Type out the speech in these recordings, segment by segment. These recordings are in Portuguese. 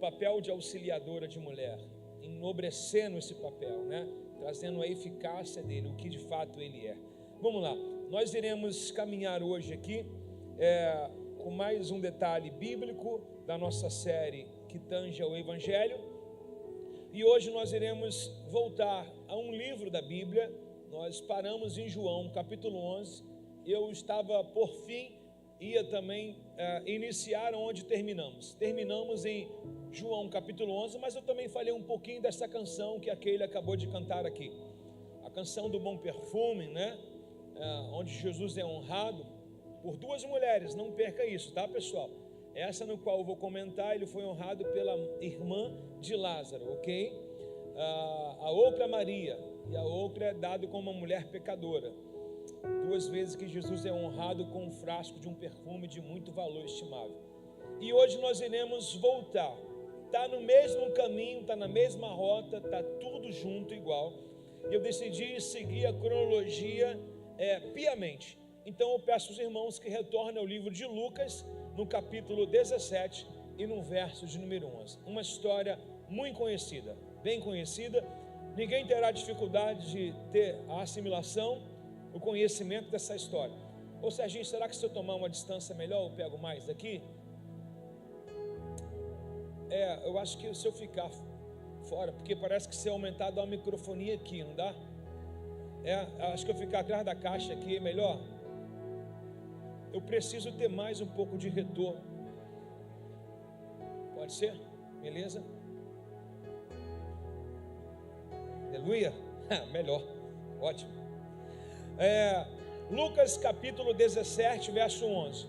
papel de auxiliadora de mulher, enobrecendo esse papel, né? Trazendo a eficácia dele, o que de fato ele é. Vamos lá, nós iremos caminhar hoje aqui com mais um detalhe bíblico da nossa série que tange ao Evangelho. E hoje nós iremos voltar a um livro da Bíblia. Nós paramos em João, capítulo 11. Eu estava por fim, ia também iniciar onde terminamos. Terminamos em João, capítulo 11, mas eu também falei um pouquinho dessa canção que aquele acabou de cantar aqui. A canção do bom perfume, né? Onde Jesus é honrado por duas mulheres, não perca isso, tá, pessoal? Essa no qual eu vou comentar, ele foi honrado pela irmã de Lázaro, ok? A outra Maria, e a outra é dado como uma mulher pecadora. Duas vezes que Jesus é honrado com um frasco de um perfume de muito valor estimável. E hoje nós iremos voltar, está no mesmo caminho, está na mesma rota, está tudo junto igual. E eu decidi seguir a cronologia piamente. Então eu peço aos irmãos que retornem ao livro de Lucas, no capítulo 17 e no verso de número 11. Uma história muito conhecida, bem conhecida. Ninguém terá dificuldade de ter a assimilação, o conhecimento dessa história. Ô Serginho, será que se eu tomar uma distância melhor eu pego mais daqui? Eu acho que se eu ficar fora, porque parece que se aumentar dá uma microfonia aqui, não dá? Acho que eu ficar atrás da caixa aqui é melhor. Eu preciso ter mais um pouco de retorno. Pode ser? Beleza? Aleluia? Melhor. Ótimo. Lucas capítulo 17, verso 11.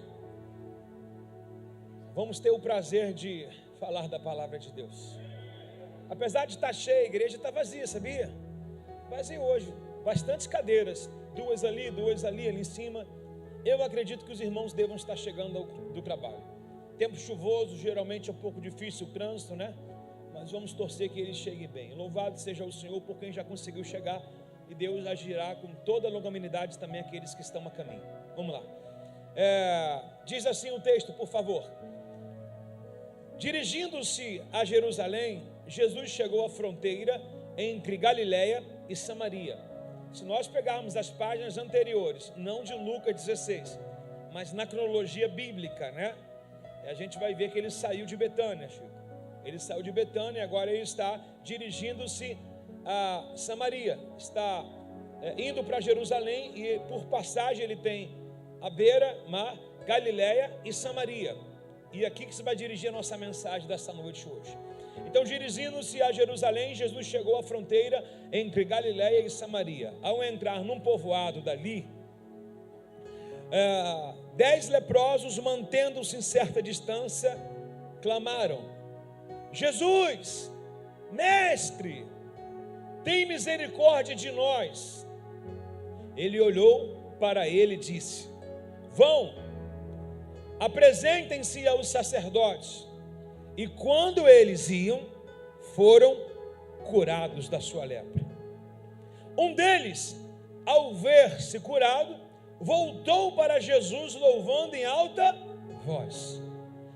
Vamos ter o prazer de falar da palavra de Deus. Apesar de estar cheia, a igreja está vazia, sabia? Vazia hoje. Bastantes cadeiras. Duas ali em cima. Eu acredito que os irmãos devam estar chegando do trabalho. Tempo chuvoso, geralmente é um pouco difícil o trânsito, né? Mas vamos torcer que eles cheguem bem. Louvado seja o Senhor por quem já conseguiu chegar. E Deus agirá com toda a longanimidade também aqueles que estão a caminho. Vamos lá. Diz assim o texto, por favor. Dirigindo-se a Jerusalém, Jesus chegou à fronteira entre Galiléia e Samaria. Se nós pegarmos as páginas anteriores, não de Lucas 16, mas na cronologia bíblica, né? A gente vai ver que ele saiu de Betânia, Chico. Ele saiu de Betânia e agora ele está dirigindo-se a Samaria. Está indo para Jerusalém e por passagem ele tem a beira-mar, Galiléia e Samaria. E aqui que se vai dirigir a nossa mensagem dessa noite hoje. Então, dirigindo-se a Jerusalém, Jesus chegou à fronteira entre Galiléia e Samaria. Ao entrar num povoado dali, 10 leprosos, mantendo-se em certa distância, clamaram: Jesus, mestre, tem misericórdia de nós. Ele olhou para ele e disse: vão, apresentem-se aos sacerdotes. E quando eles iam, foram curados da sua lepra. Um deles, ao ver-se curado, voltou para Jesus louvando em alta voz.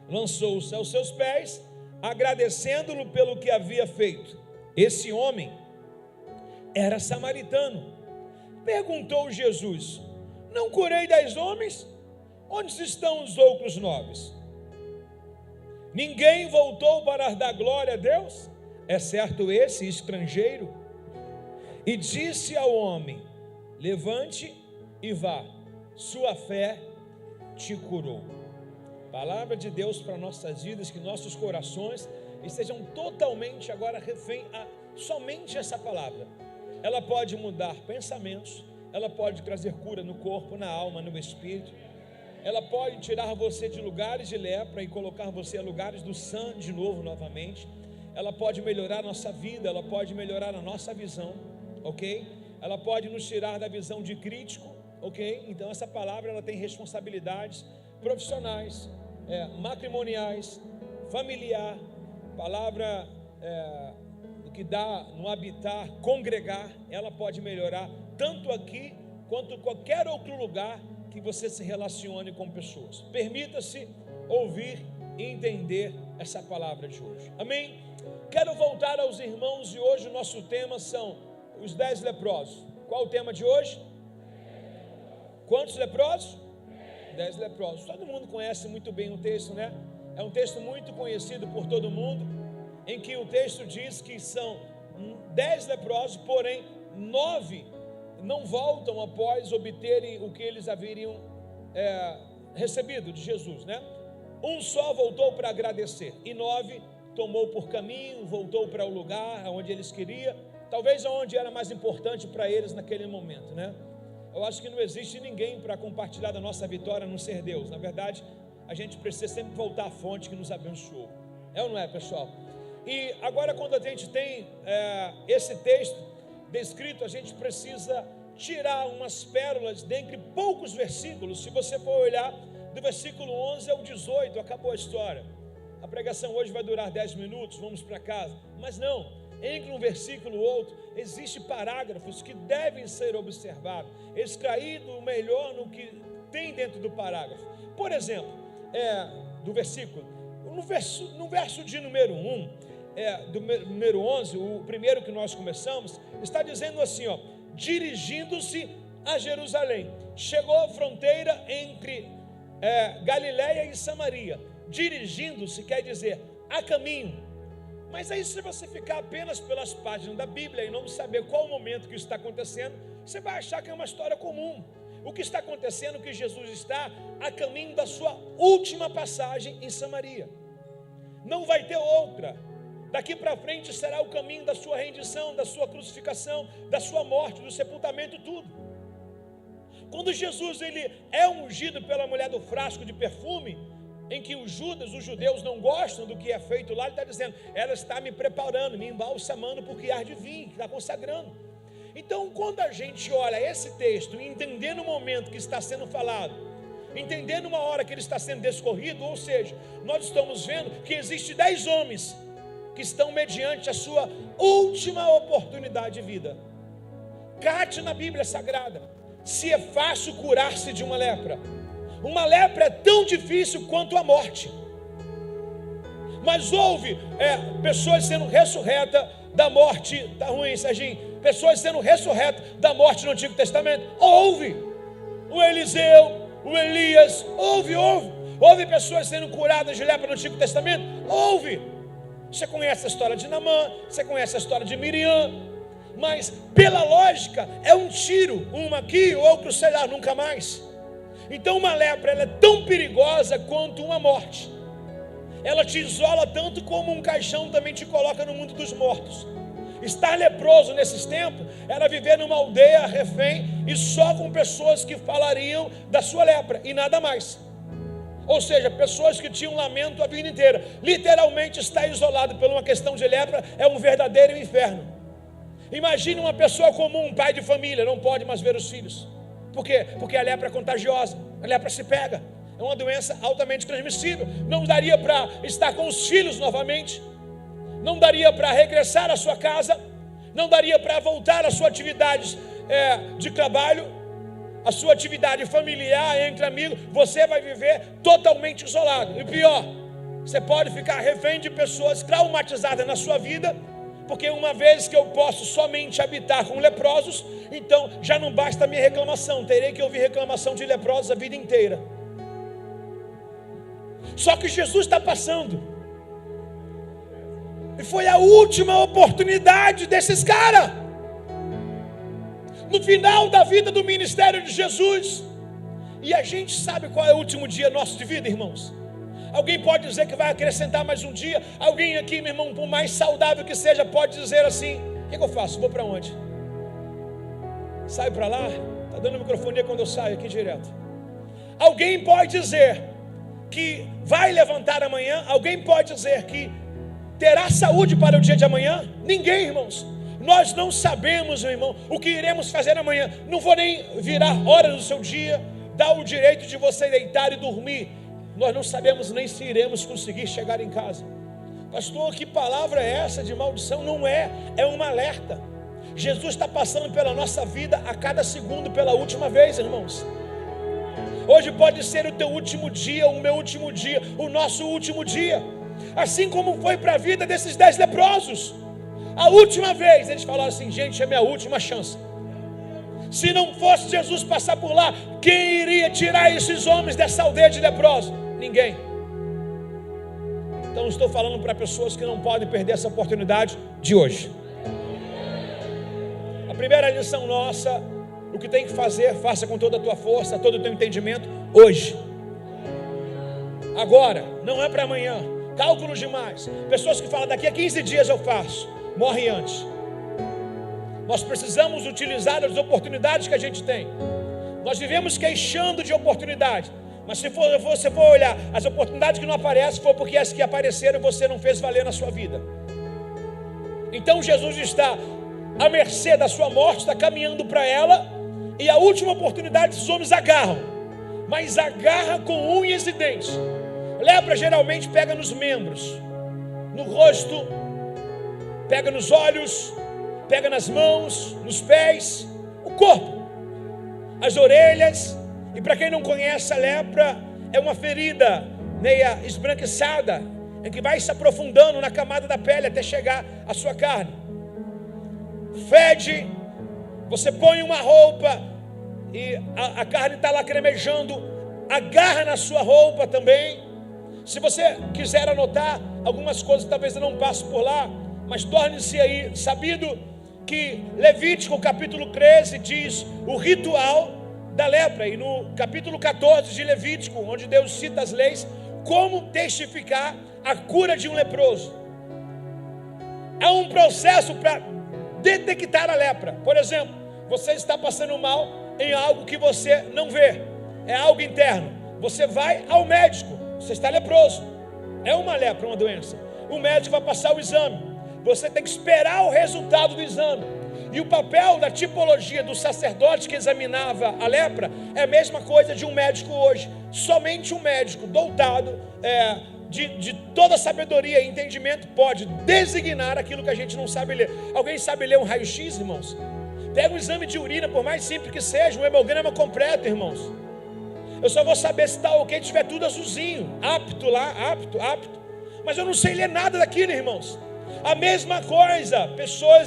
Lançou-se aos seus pés, agradecendo-lhe pelo que havia feito. Esse homem era samaritano. Perguntou Jesus: não curei 10 homens? Onde estão os outros 9? Ninguém voltou para dar glória a Deus, exceto esse estrangeiro? E disse ao homem: levante e vá, sua fé te curou. Palavra de Deus para nossas vidas, que nossos corações estejam totalmente agora refém a somente essa palavra. Ela pode mudar pensamentos, ela pode trazer cura no corpo, na alma, no espírito. Ela pode tirar você de lugares de lepra e colocar você a lugares do sangue de novo, novamente. Ela pode melhorar a nossa vida, ela pode melhorar a nossa visão, ok? Ela pode nos tirar da visão de crítico, ok? Então essa palavra ela tem responsabilidades profissionais, matrimoniais, familiar, palavra do que dá no habitar, congregar, ela pode melhorar tanto aqui quanto em qualquer outro lugar que você se relacione com pessoas. Permita-se ouvir e entender essa palavra de hoje. Amém? Quero voltar aos irmãos e hoje o nosso tema são os 10 leprosos. Qual o tema de hoje? Quantos leprosos? 10 leprosos. Todo mundo conhece muito bem o texto, né? É um texto muito conhecido por todo mundo, em que o texto diz que são 10 leprosos, porém 9 não voltam após obterem o que eles haveriam recebido de Jesus, né? Um só voltou para agradecer, e 9 tomou por caminho, voltou para o lugar onde eles queriam, talvez onde era mais importante para eles naquele momento, né? Eu acho que não existe ninguém para compartilhar da nossa vitória a não ser Deus. Na verdade, a gente precisa sempre voltar à fonte que nos abençoou. É ou não é, pessoal? E agora, quando a gente tem esse texto descrito, a gente precisa tirar umas pérolas dentre poucos versículos. Se você for olhar do versículo 11 ao 18, acabou a história. A pregação hoje vai durar 10 minutos, vamos para casa. Mas não, entre um versículo e outro, existem parágrafos que devem ser observados, extraído o melhor no que tem dentro do parágrafo. Por exemplo, do versículo, no verso de número 1, do número 11, o primeiro que nós começamos, está dizendo assim, ó: dirigindo-se a Jerusalém, chegou à fronteira entre Galiléia e Samaria. Dirigindo-se quer dizer a caminho. Mas aí, se você ficar apenas pelas páginas da Bíblia e não saber qual o momento que isso está acontecendo, você vai achar que é uma história comum. O que está acontecendo é que Jesus está a caminho da sua última passagem em Samaria. Não vai ter outra. Daqui para frente será o caminho da sua rendição, da sua crucificação, da sua morte, do sepultamento, tudo. Quando Jesus ele é ungido pela mulher do frasco de perfume, em que os judeus não gostam do que é feito lá, ele está dizendo, ela está me preparando, me embalsamando, porque há de vir, está consagrando. Então, quando a gente olha esse texto, entendendo o momento que está sendo falado, entendendo uma hora que ele está sendo discorrido, ou seja, nós estamos vendo que existe 10 homens que estão mediante a sua última oportunidade de vida. Cate na Bíblia Sagrada, se é fácil curar-se de uma lepra. Uma lepra é tão difícil quanto a morte. Mas houve pessoas sendo ressurretas da morte. Está ruim, Serginho? Pessoas sendo ressurretas da morte no Antigo Testamento. Houve. O Eliseu, o Elias, houve pessoas sendo curadas de lepra no Antigo Testamento. Houve. Você conhece a história de Naamã, você conhece a história de Miriam. Mas pela lógica é um tiro, uma aqui, outro sei lá, nunca mais. Então uma lepra ela é tão perigosa quanto uma morte. Ela te isola tanto como um caixão também te coloca no mundo dos mortos. Estar leproso nesses tempos era viver numa aldeia refém e só com pessoas que falariam da sua lepra e nada mais. Ou seja, pessoas que tinham lamento a vida inteira. Literalmente estar isolado por uma questão de lepra é um verdadeiro inferno. Imagine uma pessoa comum, um pai de família, não pode mais ver os filhos. Por quê? Porque a lepra é contagiosa, a lepra se pega, é uma doença altamente transmissível. Não daria para estar com os filhos novamente, não daria para regressar à sua casa, não daria para voltar à sua atividade de trabalho, a sua atividade familiar, entre amigos. Você vai viver totalmente isolado. E pior, você pode ficar refém de pessoas traumatizadas na sua vida, porque uma vez que eu posso somente habitar com leprosos, então já não basta a minha reclamação, terei que ouvir reclamação de leprosos a vida inteira. Só que Jesus está passando, e foi a última oportunidade desses caras. No final da vida do ministério de Jesus, e a gente sabe qual é o último dia nosso de vida, irmãos. Alguém pode dizer que vai acrescentar mais um dia. Alguém aqui, meu irmão, por mais saudável que seja, pode dizer assim: o que eu faço? Vou para onde? Saio para lá? Está dando microfonia quando eu saio aqui direto. Alguém pode dizer que vai levantar amanhã. Alguém pode dizer que terá saúde para o dia de amanhã. Ninguém, irmãos. Nós não sabemos, meu irmão, o que iremos fazer amanhã. Não vou nem virar hora do seu dia, dar o direito de você deitar e dormir. Nós não sabemos nem se iremos conseguir chegar em casa. Pastor, que palavra é essa de maldição? Não é, é um alerta. Jesus está passando pela nossa vida a cada segundo pela última vez, irmãos. Hoje pode ser o teu último dia, o meu último dia, o nosso último dia. Assim como foi para a vida desses 10 leprosos. A última vez eles falaram assim: gente, é minha última chance. Se não fosse Jesus passar por lá, quem iria tirar esses homens dessa aldeia de leprosos? Ninguém. Então estou falando para pessoas que não podem perder essa oportunidade de hoje. A primeira lição nossa: o que tem que fazer, faça com toda a tua força, todo o teu entendimento, hoje. Agora, não é para amanhã. Cálculos demais. Pessoas que falam: daqui a 15 dias eu faço, morrem antes. Nós precisamos utilizar as oportunidades que a gente tem. Nós vivemos queixando de oportunidade, mas se você for olhar, as oportunidades que não aparecem foi porque as que apareceram você não fez valer na sua vida. Então Jesus está à mercê da sua morte, está caminhando para ela, e a última oportunidade esses homens agarram, mas agarra com unhas e dentes. Lepra geralmente pega nos membros, no rosto, pega nos olhos, pega nas mãos, nos pés, o corpo, as orelhas. E para quem não conhece, a lepra é uma ferida meia esbranquiçada, em que vai se aprofundando na camada da pele até chegar à sua carne. Fede, você põe uma roupa e a carne está lá cremejando, agarra na sua roupa também. Se você quiser anotar algumas coisas, talvez eu não passe por lá, mas torne-se aí sabido que Levítico capítulo 13 diz o ritual da lepra, e no capítulo 14 de Levítico, onde Deus cita as leis, como testificar a cura de um leproso. Há um processo para detectar a lepra. Por exemplo, você está passando mal em algo que você não vê, é algo interno. Você vai ao médico, você está leproso, é uma lepra, uma doença. O médico vai passar o exame, você tem que esperar o resultado do exame. E o papel da tipologia do sacerdote que examinava a lepra é a mesma coisa de um médico hoje. Somente um médico dotado de toda sabedoria e entendimento pode designar aquilo que a gente não sabe ler. Alguém sabe ler um raio-x, irmãos? Pega um exame de urina, por mais simples que seja, um hemograma completo, irmãos. Eu só vou saber se está ok, tiver tudo azulzinho, apto lá, apto. Mas eu não sei ler nada daquilo, irmãos. A mesma coisa,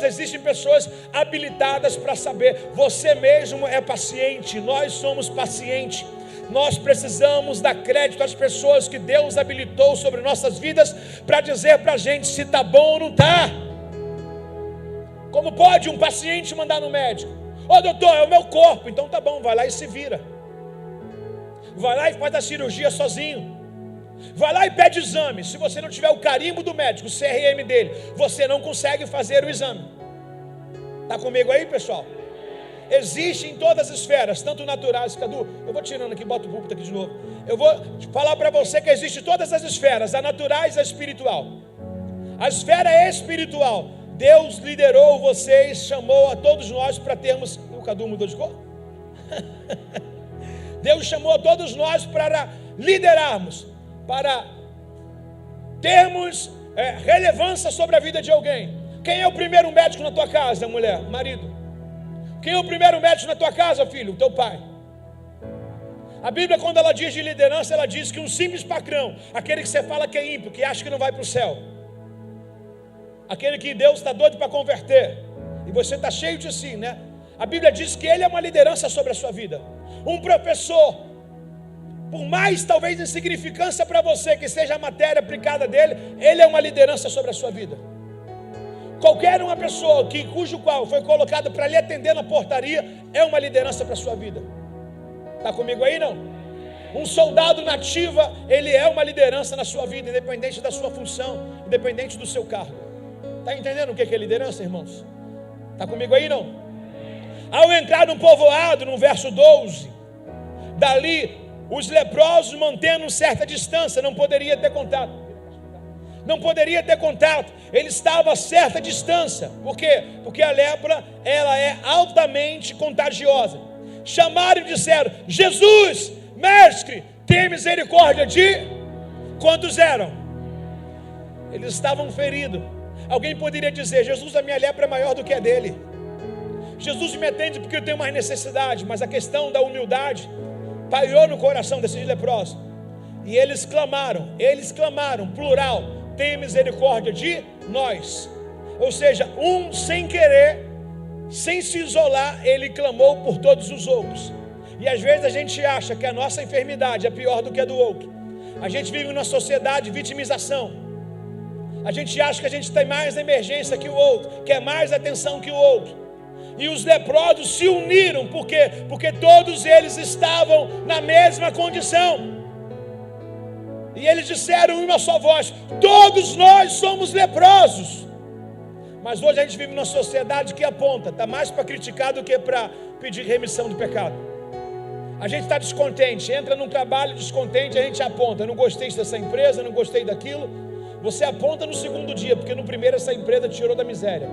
existem pessoas habilitadas para saber. Você mesmo é paciente, nós somos pacientes. Nós precisamos dar crédito às pessoas que Deus habilitou sobre nossas vidas para dizer para a gente se está bom ou não está. Como pode um paciente mandar no médico: ô doutor, é o meu corpo. Então tá bom, vai lá e se vira. Vai lá e faz a cirurgia sozinho. Vai lá e pede exame. Se você não tiver o carimbo do médico, o CRM dele, você não consegue fazer o exame. Está comigo aí, pessoal? Existe em todas as esferas, tanto naturais. Cadu, eu vou tirando aqui, bota o púlpito aqui de novo. Eu vou falar para você que existe em todas as esferas, a naturais e a espiritual. A esfera espiritual, Deus liderou vocês, chamou a todos nós para termos... O Cadu mudou de cor? Deus chamou a todos nós para liderarmos, para termos relevância sobre a vida de alguém. Quem é o primeiro médico na tua casa, mulher, marido? Quem é o primeiro médico na tua casa, filho? O teu pai. A Bíblia, quando ela diz de liderança, ela diz que um simples patrão, aquele que você fala que é ímpio, que acha que não vai para o céu, aquele que Deus está doido para converter, e você está cheio de si, né? A Bíblia diz que ele é uma liderança sobre a sua vida. Um professor, por mais talvez insignificância para você que seja a matéria aplicada dele, ele é uma liderança sobre a sua vida. Qualquer uma pessoa cujo qual foi colocado para lhe atender na portaria é uma liderança para a sua vida. Está comigo aí, não? Um soldado na ativa, ele é uma liderança na sua vida, independente da sua função, independente do seu cargo. Está entendendo o que é liderança, irmãos? Está comigo aí, não? Ao entrar no povoado, no verso 12, dali os leprosos, mantendo certa distância, não poderia ter contato. Não poderia ter contato. Ele estava a certa distância. Por quê? Porque a lepra, ela é altamente contagiosa. Chamaram e disseram: Jesus, mestre, tem misericórdia de... Quantos eram? Eles estavam feridos. Alguém poderia dizer: Jesus, a minha lepra é maior do que a dele. Jesus me atende porque eu tenho mais necessidade. Mas a questão da humildade pairou no coração desses leprosos. E eles clamaram, plural, tenha misericórdia de nós. Ou seja, um sem querer, sem se isolar, ele clamou por todos os outros. E às vezes a gente acha que a nossa enfermidade é pior do que a do outro. A gente vive numa sociedade de vitimização. A gente acha que a gente tem mais emergência que o outro, quer mais atenção que o outro. E os leprosos se uniram, por quê? Porque todos eles estavam na mesma condição. E eles disseram em uma só voz: todos nós somos leprosos. Mas hoje a gente vive numa sociedade que aponta, está mais para criticar do que para pedir remissão do pecado. A gente está descontente, entra num trabalho descontente, a gente aponta: não gostei dessa empresa, não gostei daquilo. Você aponta no segundo dia, porque no primeiro essa empresa te tirou da miséria.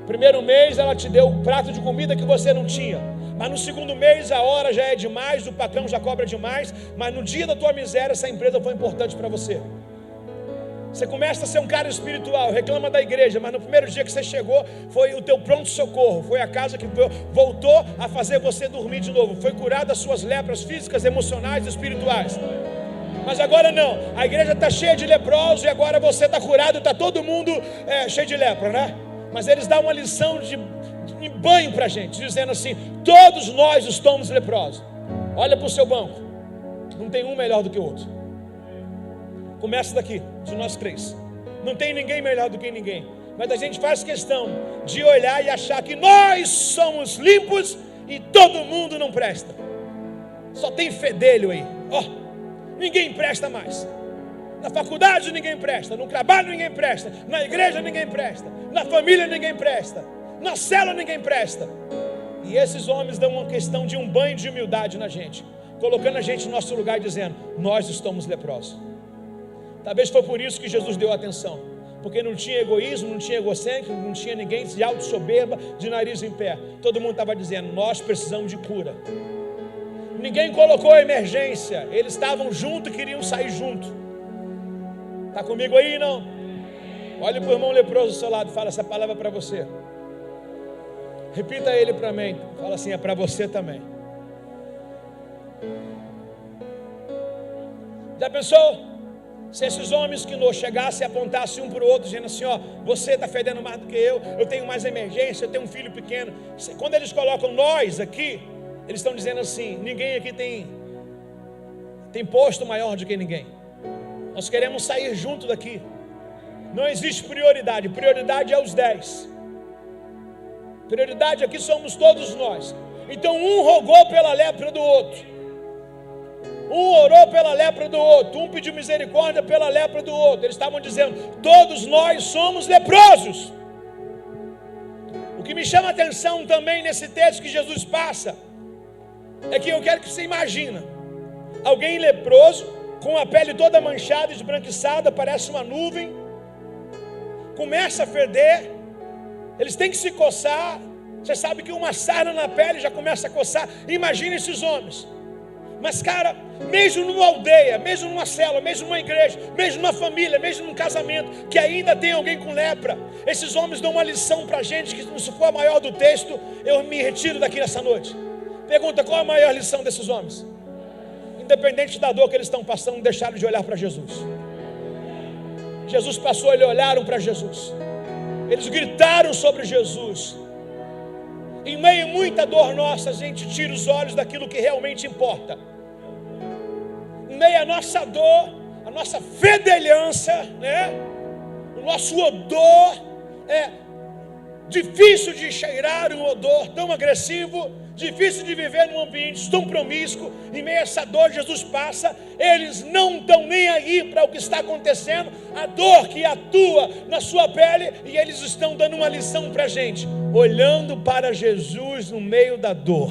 Primeiro mês ela te deu um prato de comida que você não tinha, mas no segundo mês a hora já é demais, o patrão já cobra demais, mas no dia da tua miséria essa empresa foi importante para você. Você começa a ser um cara espiritual, reclama da igreja, mas no primeiro dia que você chegou, foi o teu pronto-socorro, foi a casa que voltou a fazer você dormir de novo, foi curada das suas lepras físicas, emocionais e espirituais. Mas agora não, a igreja está cheia de leprosos e agora você está curado, está todo mundo cheio de lepra, né? Mas eles dão uma lição de banho para a gente, dizendo assim: todos nós estamos leprosos. Olha para o seu banco, não tem um melhor do que o outro. Começa daqui, de nós três. Não tem ninguém melhor do que ninguém. Mas a gente faz questão de olhar e achar que nós somos limpos e todo mundo não presta. Só tem fedelho aí. Ninguém presta mais. Na faculdade ninguém presta, no trabalho ninguém presta, na igreja ninguém presta, na família ninguém presta, na célula ninguém presta. E esses homens dão uma questão de um banho de humildade na gente, colocando a gente no nosso lugar e dizendo: nós estamos leprosos. Talvez foi por isso que Jesus deu atenção, porque não tinha egoísmo, não tinha egocêntrico, não tinha ninguém de auto-soberba, de nariz em pé. Todo mundo estava dizendo: nós precisamos de cura. Ninguém colocou emergência, eles estavam juntos e queriam sair junto. Está comigo aí, não? Olhe para o irmão leproso do seu lado e fala essa palavra para você. Repita ele para mim, fala assim: é para você também. Já pensou? Se esses homens que nos chegassem e apontassem um para o outro, dizendo assim: você está fedendo mais do que eu tenho mais emergência, eu tenho um filho pequeno. Quando eles colocam nós aqui, eles estão dizendo assim: ninguém aqui tem posto maior do que ninguém. Nós queremos sair junto daqui. Não existe prioridade, prioridade é os 10. Prioridade aqui somos todos nós. Então um rogou pela lepra do outro. Um orou pela lepra do outro, um pediu misericórdia pela lepra do outro. Eles estavam dizendo: todos nós somos leprosos. O que me chama a atenção também nesse texto que Jesus passa, é que eu quero que você imagine alguém leproso, com a pele toda manchada, esbranquiçada, parece uma nuvem, começa a feder, eles têm que se coçar. Você sabe que uma sarna na pele já começa a coçar. Imagina esses homens. Mas cara, mesmo numa aldeia, mesmo numa célula, mesmo numa igreja, mesmo numa família, mesmo num casamento, que ainda tem alguém com lepra, esses homens dão uma lição para a gente, que se for a maior do texto, eu me retiro daqui nessa noite. Pergunta: qual a maior lição desses homens? Independente da dor que eles estão passando, deixaram de olhar para Jesus. Jesus passou, eles olharam para Jesus, eles gritaram sobre Jesus. Em meio a muita dor nossa, a gente tira os olhos daquilo que realmente importa. Em meio à nossa dor, a nossa fedelhança, né? O nosso odor é difícil de cheirar, um odor tão agressivo, difícil de viver num ambiente tão promíscuo. Em meio a essa dor, Jesus passa, eles não estão nem aí para o que está acontecendo, a dor que atua na sua pele, e eles estão dando uma lição para a gente, olhando para Jesus no meio da dor.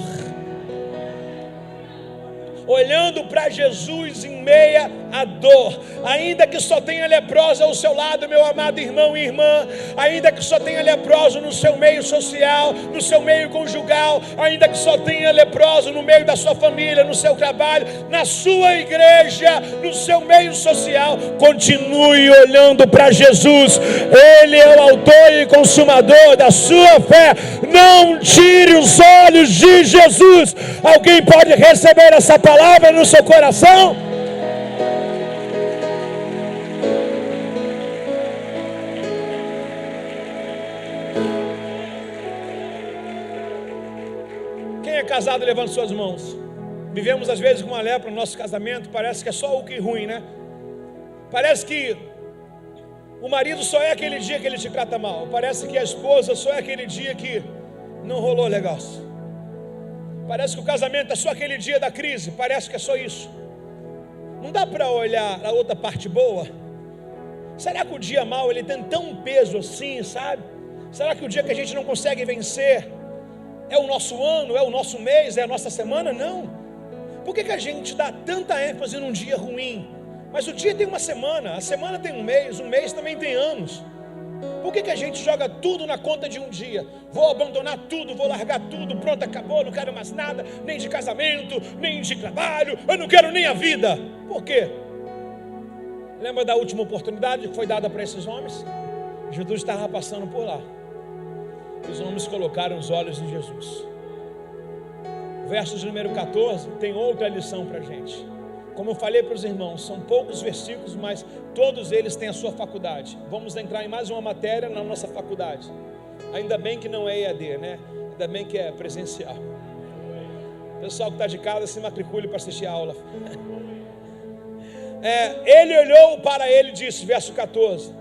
Olhando para Jesus em meia a dor. Ainda que só tenha leprosa ao seu lado, meu amado irmão e irmã, ainda que só tenha leproso no seu meio social, no seu meio conjugal, ainda que só tenha leproso no meio da sua família, no seu trabalho, na sua igreja, no seu meio social, continue olhando para Jesus. Ele é o autor e consumador da sua fé. Não tire os olhos de Jesus. Alguém pode receber essa palavra no seu coração? Quem é casado, levante suas mãos. Vivemos às vezes com uma lepra no nosso casamento. Parece que é só o que ruim, né? Parece que o marido só é aquele dia que ele te trata mal. Parece que a esposa só é aquele dia que não rolou legal. Parece que o casamento é só aquele dia da crise. Parece que é só isso. Não dá para olhar a outra parte boa? Será que o dia mau ele tem tão peso assim, sabe? Será que o dia que a gente não consegue vencer é o nosso ano, é o nosso mês, é a nossa semana? Não. Por que a gente dá tanta ênfase num dia ruim? Mas o dia tem uma semana, a semana tem um mês também tem anos. Por que a gente joga tudo na conta de um dia? Vou abandonar tudo, vou largar tudo, pronto, acabou, não quero mais nada, nem de casamento, nem de trabalho, eu não quero nem a vida. Por quê? Lembra da última oportunidade que foi dada para esses homens? Jesus estava passando por lá. Os homens colocaram os olhos em Jesus. Verso de número 14 tem outra lição para a gente. Como eu falei para os irmãos, são poucos versículos, mas todos eles têm a sua faculdade. Vamos entrar em mais uma matéria na nossa faculdade. Ainda bem que não é EAD, né? Ainda bem que é presencial. O pessoal que está de casa se matricule para assistir a aula. Ele olhou para ele e disse, verso 14: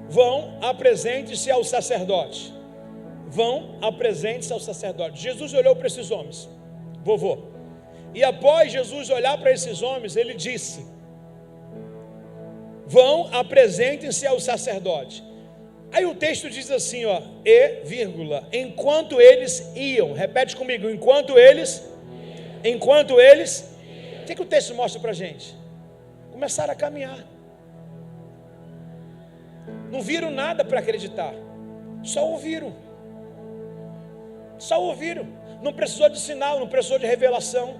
vão, apresente-se ao sacerdote. Vão, apresente-se ao sacerdote. Jesus olhou para esses homens, vovô. E após Jesus olhar para esses homens, ele disse: vão, apresentem-se ao sacerdote. Aí o texto diz assim, enquanto eles iam, repete comigo, enquanto eles, o que o texto mostra para a gente? Começaram a caminhar. Não viram nada para acreditar, só ouviram. Não precisou de sinal, não precisou de revelação,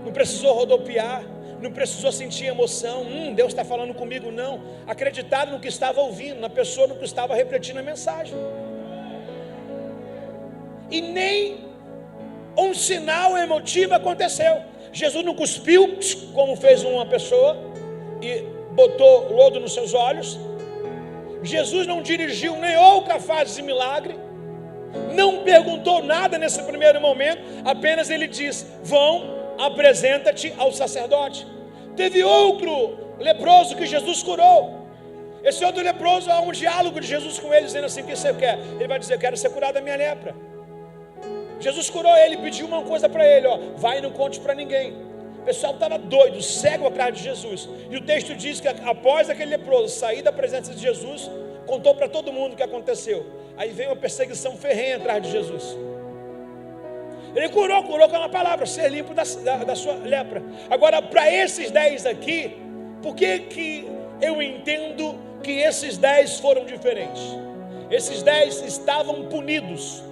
não precisou rodopiar, não precisou sentir emoção. Deus está falando comigo, não. Acreditaram no que estava ouvindo, na pessoa, no que estava refletindo a mensagem. E nem um sinal emotivo aconteceu. Jesus não cuspiu, como fez uma pessoa, e botou lodo nos seus olhos. Jesus não dirigiu nem outra fase de milagre. Não perguntou nada nesse primeiro momento. Apenas ele disse: vão, apresenta-te ao sacerdote. Teve outro leproso que Jesus curou. Esse outro leproso, há um diálogo de Jesus com ele, dizendo assim: o que você quer? Ele vai dizer: eu quero ser curado da minha lepra. Jesus curou ele, pediu uma coisa para ele: vai e não conte para ninguém. O pessoal estava doido, cego atrás de Jesus. E o texto diz que após aquele leproso sair da presença de Jesus, contou para todo mundo o que aconteceu. Aí veio uma perseguição ferrenha atrás de Jesus. Ele curou com uma palavra: ser limpo da sua lepra. Agora, para esses 10 aqui, por que eu entendo que esses 10 foram diferentes? Esses 10 estavam punidos.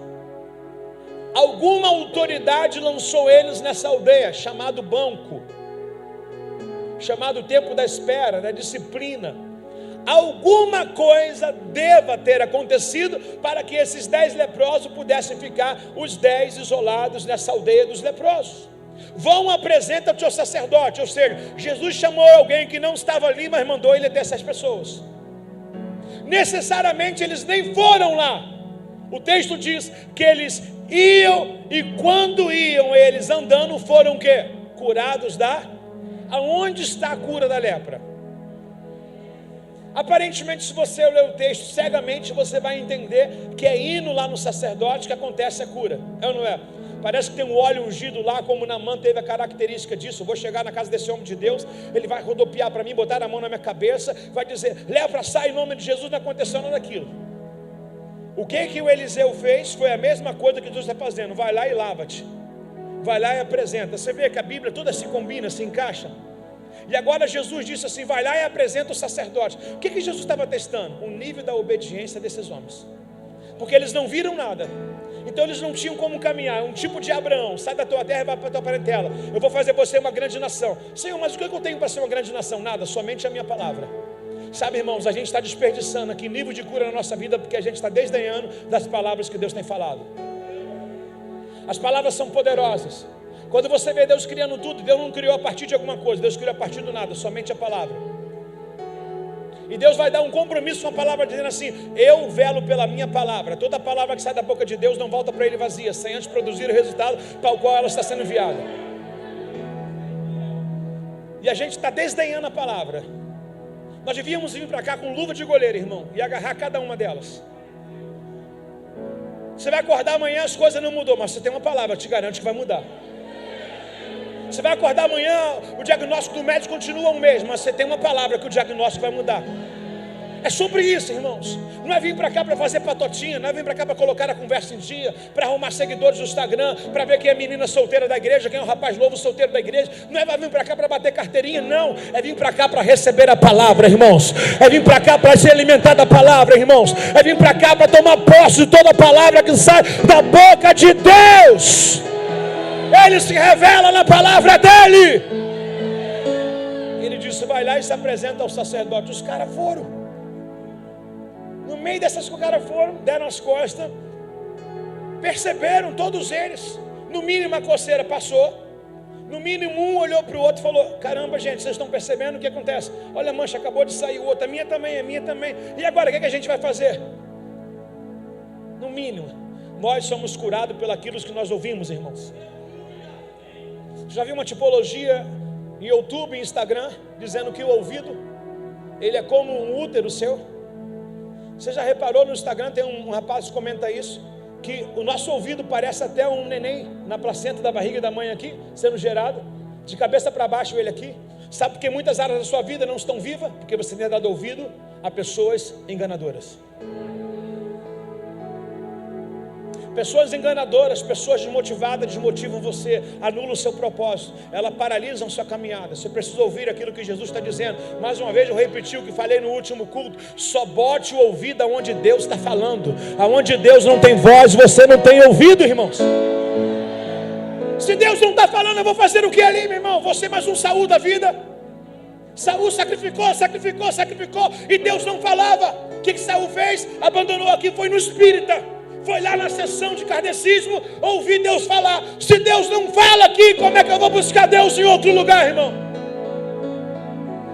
Alguma autoridade lançou eles nessa aldeia, chamado banco, chamado tempo da espera, da disciplina. Alguma coisa deva ter acontecido para que esses 10 leprosos pudessem ficar os 10 isolados nessa aldeia dos leprosos. Vão, apresenta-te ao sacerdote. Ou seja, Jesus chamou alguém que não estava ali, mas mandou ele até essas pessoas. Necessariamente eles nem foram lá. O texto diz que eles iam, e quando iam eles andando, foram o quê? Curados aonde está a cura da lepra? Aparentemente, se você ler o texto cegamente, você vai entender que é indo lá no sacerdote que acontece a cura. É ou não é? Parece que tem um óleo ungido lá, como Naamã teve a característica disso. Eu vou chegar na casa desse homem de Deus, ele vai rodopiar para mim, botar a mão na minha cabeça, vai dizer: lepra, sai em nome de Jesus. Não aconteceu nada daquilo. O que o Eliseu fez foi a mesma coisa que Jesus está fazendo: vai lá e lava-te, vai lá e apresenta. Você vê que a Bíblia toda se combina, se encaixa. E agora Jesus disse assim: vai lá e apresenta o sacerdote. O que Jesus estava testando? O nível da obediência desses homens. Porque eles não viram nada, então eles não tinham como caminhar. Um tipo de Abraão: sai da tua terra e vai para a tua parentela, eu vou fazer você uma grande nação. Senhor, mas o que eu tenho para ser uma grande nação? Nada, somente a minha palavra. Sabe, irmãos, a gente está desperdiçando aqui nível de cura na nossa vida, porque a gente está desdenhando das palavras que Deus tem falado. As palavras são poderosas. Quando você vê Deus criando tudo, Deus não criou a partir de alguma coisa, Deus criou a partir do nada, somente a palavra. E Deus vai dar um compromisso com a palavra, dizendo assim: eu velo pela minha palavra. Toda palavra que sai da boca de Deus não volta para Ele vazia, sem antes produzir o resultado para o qual ela está sendo enviada. E a gente está desdenhando a palavra. Nós devíamos vir para cá com luva de goleiro, irmão, e agarrar cada uma delas. Você vai acordar amanhã, as coisas não mudou, mas você tem uma palavra, eu te garanto que vai mudar. Você vai acordar amanhã, o diagnóstico do médico continua o mesmo, mas você tem uma palavra que o diagnóstico vai mudar. É sobre isso, irmãos. Não é vir para cá para fazer patotinha, não é vir para cá para colocar a conversa em dia, para arrumar seguidores no Instagram, para ver quem é a menina solteira da igreja, quem é o rapaz novo solteiro da igreja. Não é vir para cá para bater carteirinha, não. É vir para cá para receber a palavra, irmãos. É vir para cá para se alimentar da palavra, irmãos. É vir para cá para tomar posse de toda a palavra que sai da boca de Deus. Ele se revela na palavra dele. Ele disse: vai lá e se apresenta ao sacerdote. Os caras foram. No meio dessas que os caras foram, deram as costas, perceberam todos eles. No mínimo a coceira passou. No mínimo um olhou para o outro e falou: caramba, gente, vocês estão percebendo o que acontece? Olha, a mancha acabou de sair, o outro, a minha também, a minha também. E agora, o que a gente vai fazer? No mínimo, nós somos curados pelaquilo que nós ouvimos, irmãos. Já viu uma tipologia em YouTube e Instagram dizendo que o ouvido, ele é como um útero seu? Você já reparou no Instagram, tem um rapaz que comenta isso, que o nosso ouvido parece até um neném na placenta da barriga da mãe aqui, sendo gerado, de cabeça para baixo ele aqui. Sabe por que muitas áreas da sua vida não estão vivas? Porque você tem dado ouvido a pessoas enganadoras. Pessoas enganadoras, pessoas desmotivadas, desmotivam você, anulam o seu propósito, elas paralisam sua caminhada. Você precisa ouvir aquilo que Jesus está dizendo. Mais uma vez eu repeti o que falei no último culto: só bote o ouvido aonde Deus está falando. Aonde Deus não tem voz, você não tem ouvido, irmãos. Se Deus não está falando, eu vou fazer o que ali, meu irmão? Você mais um Saul da vida. Saul sacrificou, e Deus não falava. O que Saul fez? Abandonou aqui, foi no espírita. Foi lá na sessão de kardecismo ouvir Deus falar. Se Deus não fala aqui, como é que eu vou buscar Deus em outro lugar, irmão?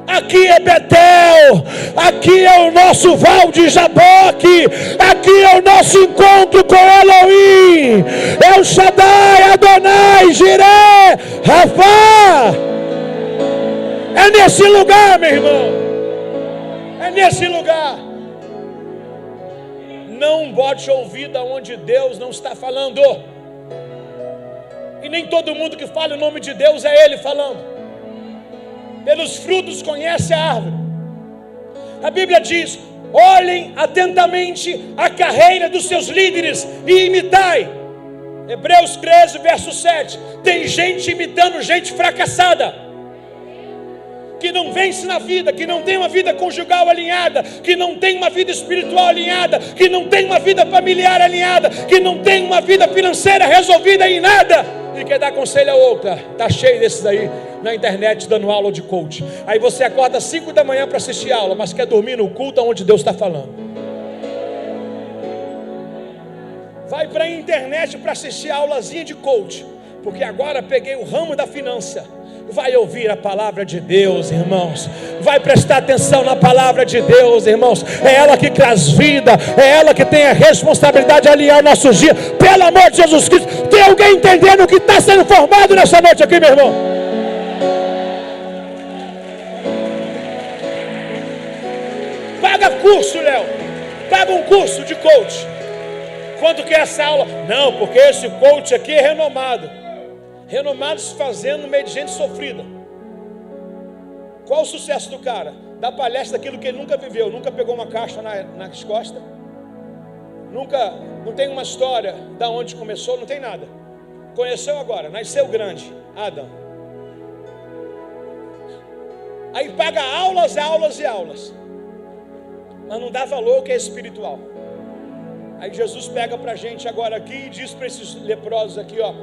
Aqui é Betel, aqui é o nosso Val de Jaboque, aqui é o nosso encontro com Elohim, é o Shaddai, Adonai, Jireh, Rafá. É nesse lugar, meu irmão, é nesse lugar. Não bote ouvido aonde Deus não está falando. E nem todo mundo que fala o nome de Deus é Ele falando. Pelos frutos conhece a árvore. A Bíblia diz: olhem atentamente a carreira dos seus líderes e imitai. Hebreus 13, verso 7. Tem gente imitando gente fracassada, que não vence na vida, que não tem uma vida conjugal alinhada, que não tem uma vida espiritual alinhada, que não tem uma vida familiar alinhada, que não tem uma vida financeira resolvida em nada, e quer dar conselho a outra. Está cheio desses aí na internet dando aula de coach. Aí você acorda às 5 da manhã para assistir aula, mas quer dormir no culto onde Deus está falando. Vai para a internet para assistir a aulazinha de coach, porque agora peguei o ramo da finança. Vai ouvir a palavra de Deus, irmãos. Vai prestar atenção na palavra de Deus, irmãos. É ela que traz vida, é ela que tem a responsabilidade de alinhar nossos dias. Pelo amor de Jesus Cristo, tem alguém entendendo o que está sendo formado nessa noite aqui, meu irmão? Paga curso, Léo. Paga um curso de coach. Quanto que é essa aula? Não, porque esse coach aqui é renomado. Renomado se fazendo no meio de gente sofrida. Qual o sucesso do cara? Dar palestra daquilo que ele nunca viveu. Nunca pegou uma caixa nas costas. Não tem uma história da onde começou, não tem nada. Conheceu agora, nasceu grande, Adão. Aí paga aulas, aulas e aulas, mas não dá valor ao que é espiritual. Aí Jesus pega pra gente agora aqui e diz para esses leprosos aqui, ó: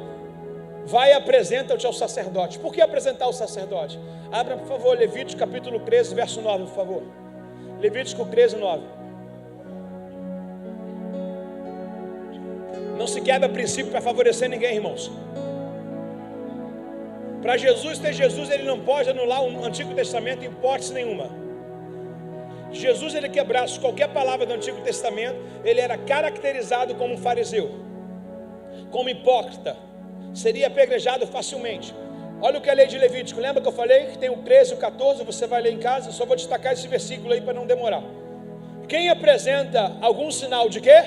vai e apresenta-te ao sacerdote. Por que apresentar ao sacerdote? Abra, por favor, Levítico capítulo 13, verso 9, por favor. Levítico 13, 9. Não se quebra princípio para favorecer ninguém, irmãos. Para Jesus ter Jesus, ele não pode anular o Antigo Testamento em hipótese nenhuma. Jesus, ele quebrasse qualquer palavra do Antigo Testamento, ele era caracterizado como um fariseu, como hipócrita, seria apedrejado facilmente. Olha o que é a lei de Levítico, lembra que eu falei que tem o 13 e o 14, você vai ler em casa, eu só vou destacar esse versículo aí para não demorar. Quem apresenta algum sinal de quê?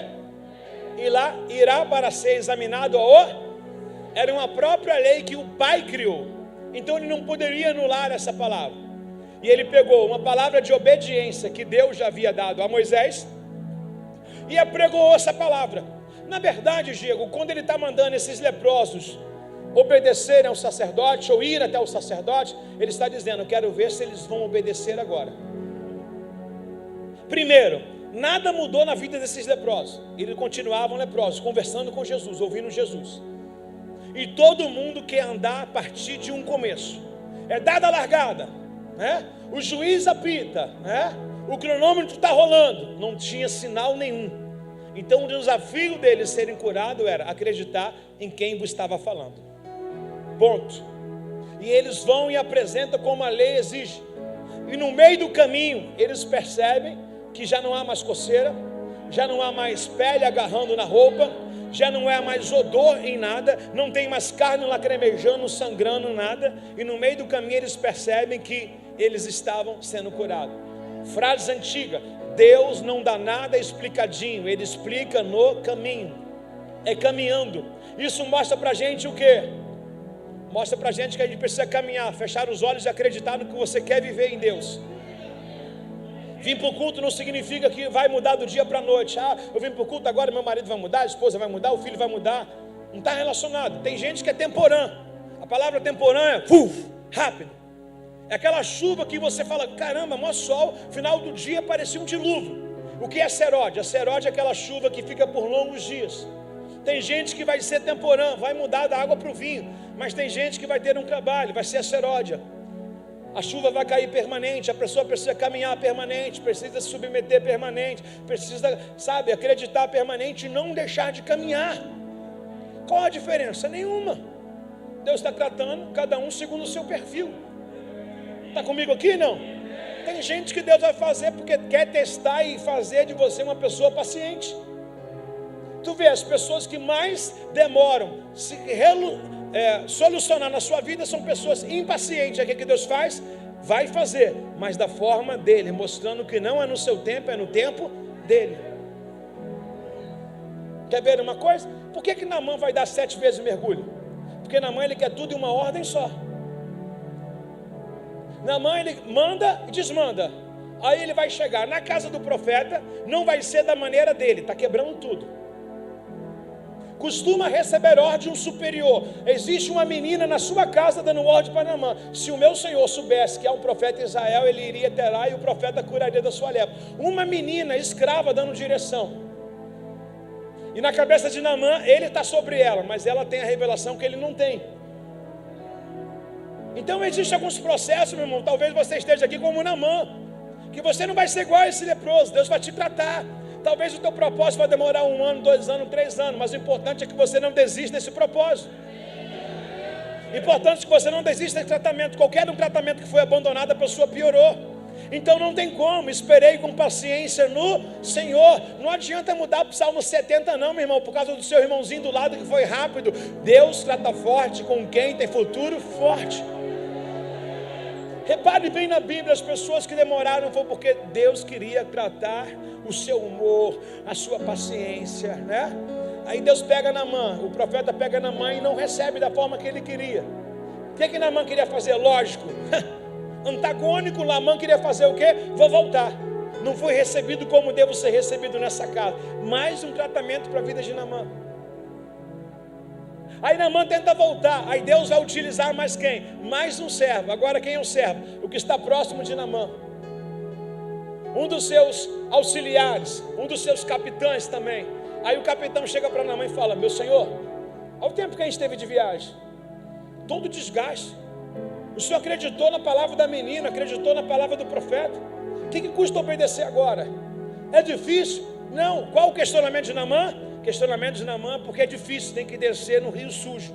Irá para ser examinado era uma própria lei que o Pai criou, então ele não poderia anular essa palavra. E ele pegou uma palavra de obediência que Deus já havia dado a Moisés e apregoou essa palavra. Na verdade, Diego, quando ele está mandando esses leprosos obedecerem ao sacerdote ou ir até o sacerdote, ele está dizendo: eu quero ver se eles vão obedecer agora. Primeiro, nada mudou na vida desses leprosos. Eles continuavam leprosos, conversando com Jesus, ouvindo Jesus. E todo mundo quer andar a partir de um começo. É dada a largada, né? O juiz apita, né? O cronômetro está rolando. Não tinha sinal nenhum. Então o desafio deles serem curados era acreditar em quem vos estava falando. Ponto. E eles vão e apresentam como a lei exige. E no meio do caminho eles percebem que já não há mais coceira, já não há mais pele agarrando na roupa, já não há mais odor em nada, não tem mais carne lacrimejando, sangrando, nada. E no meio do caminho eles percebem que eles estavam sendo curados. Frase antiga: Deus não dá nada explicadinho, Ele explica no caminho. É caminhando. Isso mostra pra gente o quê? Mostra pra gente que a gente precisa caminhar, fechar os olhos e acreditar no que você quer viver em Deus. Vir para o culto não significa que vai mudar do dia para a noite. Eu vim para o culto agora, meu marido vai mudar, a esposa vai mudar, o filho vai mudar. Não está relacionado. Tem gente que é temporã. A palavra temporã é rápido. É aquela chuva que você fala: caramba, mó sol, final do dia parecia um dilúvio. O que é seródia? A seródia é aquela chuva que fica por longos dias. Tem gente que vai ser temporã, vai mudar da água para o vinho. Mas tem gente que vai ter um trabalho, vai ser a seródia. A chuva vai cair permanente, a pessoa precisa caminhar permanente, precisa se submeter permanente, precisa, acreditar permanente e não deixar de caminhar. Qual a diferença? Nenhuma. Deus está tratando cada um segundo o seu perfil. Está comigo aqui? Não? Tem gente que Deus vai fazer porque quer testar e fazer de você uma pessoa paciente. Tu vê, as pessoas que mais demoram se solucionar na sua vida são pessoas impacientes. É o que Deus faz? Vai fazer, mas da forma dele, mostrando que não é no seu tempo, é no tempo dele. Quer ver uma coisa? Por que Naamã vai dar 7 vezes mergulho? Porque Naamã ele quer tudo em uma ordem só. Naamã ele manda e desmanda. Aí ele vai chegar na casa do profeta, não vai ser da maneira dele, está quebrando tudo. Costuma receber ordem de um superior. Existe uma menina na sua casa dando ordem para Naamã. Se o meu senhor soubesse que há um profeta em Israel, ele iria até lá e o profeta curaria da sua lepra. Uma menina escrava dando direção. E na cabeça de Naamã, ele está sobre ela, mas ela tem a revelação que ele não tem. Então existem alguns processos, meu irmão. Talvez você esteja aqui como Naamã, que você não vai ser igual a esse leproso. Deus vai te tratar. Talvez o teu propósito vai demorar 1 ano, 2 anos, 3 anos, mas o importante é que você não desista desse propósito. Importante que você não desista desse tratamento. Qualquer um tratamento que foi abandonado, a pessoa piorou. Então não tem como. Esperei com paciência no Senhor. Não adianta mudar para o Salmo 70 não, meu irmão, por causa do seu irmãozinho do lado que foi rápido. Deus trata forte com quem tem futuro forte. Repare bem na Bíblia, as pessoas que demoraram foi porque Deus queria tratar o seu humor, a sua paciência, né? Aí Deus pega Naamã, o profeta pega Naamã e não recebe da forma que ele queria. O que Naamã queria fazer? Lógico, antagônico. Naamã queria fazer o quê? Vou voltar. Não fui recebido como devo ser recebido nessa casa. Mais um tratamento para a vida de Naamã. Aí Naamã tenta voltar, aí Deus vai utilizar mais quem? Mais um servo. Agora quem é o servo? O que está próximo de Naamã. Um dos seus auxiliares, um dos seus capitães também. Aí o capitão chega para Naamã e fala: meu senhor, olha o tempo que a gente teve de viagem, todo desgaste. O senhor acreditou na palavra da menina, acreditou na palavra do profeta. O que custa obedecer agora? É difícil? Não. Qual o questionamento de Naamã? Questionamento de Naamã, porque é difícil, tem que descer no rio sujo.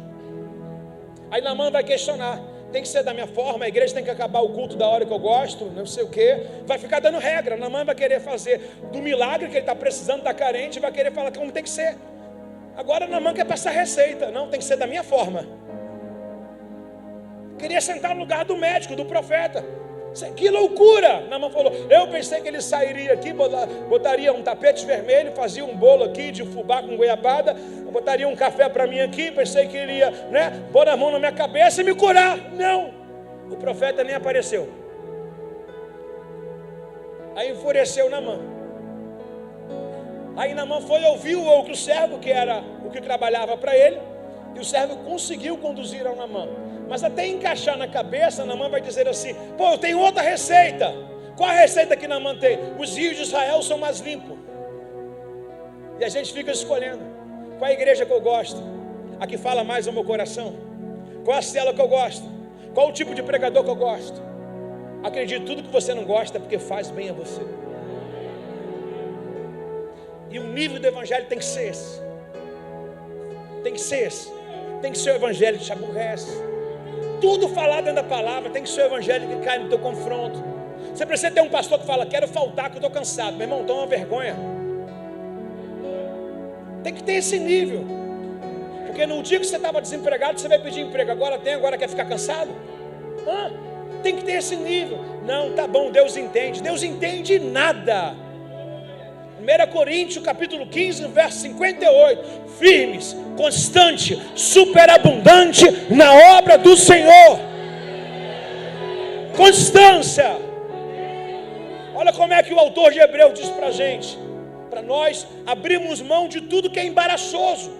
Aí Naamã vai questionar: tem que ser da minha forma, a igreja tem que acabar o culto da hora que eu gosto, não sei o quê. Vai ficar dando regra. Naamã vai querer fazer do milagre que ele está precisando, está carente, vai querer falar como tem que ser. Agora Naamã quer passar receita. Não, tem que ser da minha forma. Queria sentar no lugar do médico, do profeta. Que loucura! Naamã falou, eu pensei que ele sairia aqui, botaria um tapete vermelho, fazia um bolo aqui de fubá com goiabada, botaria um café para mim aqui, pensei que ele ia, pôr a mão na minha cabeça e me curar. Não, o profeta nem apareceu. Aí enfureceu Naamã. Aí Naamã foi ouvir o outro servo, que era o que trabalhava para ele, e o servo conseguiu conduzir ao Naamã. Mas até encaixar na cabeça, Naamã vai dizer assim, eu tenho outra receita. Qual a receita que Naamã tem? Os rios de Israel são mais limpos. E a gente fica escolhendo. Qual a igreja que eu gosto? A que fala mais ao meu coração? Qual a célula que eu gosto? Qual o tipo de pregador que eu gosto? Acredite, tudo que você não gosta é porque faz bem a você. E o nível do evangelho tem que ser esse. Tem que ser esse. Tem que ser o evangelho que te aborrece. Tudo falado dentro da palavra, tem que ser o evangelho que cai no teu confronto. Você precisa ter um pastor que fala, quero faltar que eu estou cansado. Meu irmão, toma uma vergonha. Tem que ter esse nível. Porque no dia que você estava desempregado, você vai pedir emprego. Agora quer ficar cansado? Tem que ter esse nível. Não, tá bom, Deus entende. Deus entende nada. 1 Coríntios capítulo 15, verso 58. Firmes, constante, superabundante na obra do Senhor. Constância. Olha como é que o autor de Hebreus diz para a gente. Para nós abrirmos mão de tudo que é embaraçoso.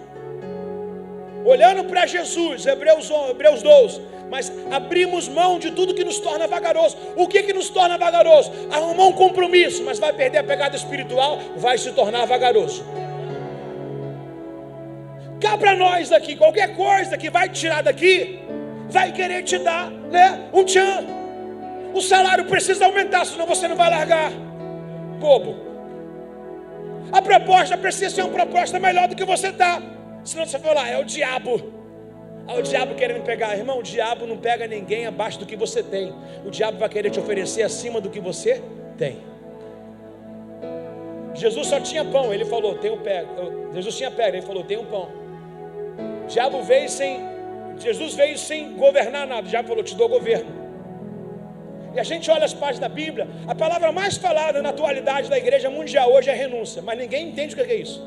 Olhando para Jesus, Hebreus 12. Mas abrimos mão de tudo que nos torna vagaroso. O que nos torna vagaroso? Arrumar um compromisso, mas vai perder a pegada espiritual, vai se tornar vagaroso. Cá para nós daqui, qualquer coisa que vai te tirar daqui, vai querer te dar, um tchan. O salário precisa aumentar, senão você não vai largar. Bobo. A proposta precisa ser uma proposta melhor do que você está. Senão você vai falar, é o diabo. O diabo querendo pegar. Irmão, o diabo não pega ninguém abaixo do que você tem. O diabo vai querer te oferecer acima do que você tem. Jesus só tinha pão, ele falou, tem um pé. Jesus tinha pé, ele falou, tem um pão. Jesus veio sem governar nada. O diabo falou, te dou governo. E a gente olha as páginas da Bíblia, a palavra mais falada na atualidade da igreja mundial hoje é renúncia. Mas ninguém entende o que é isso.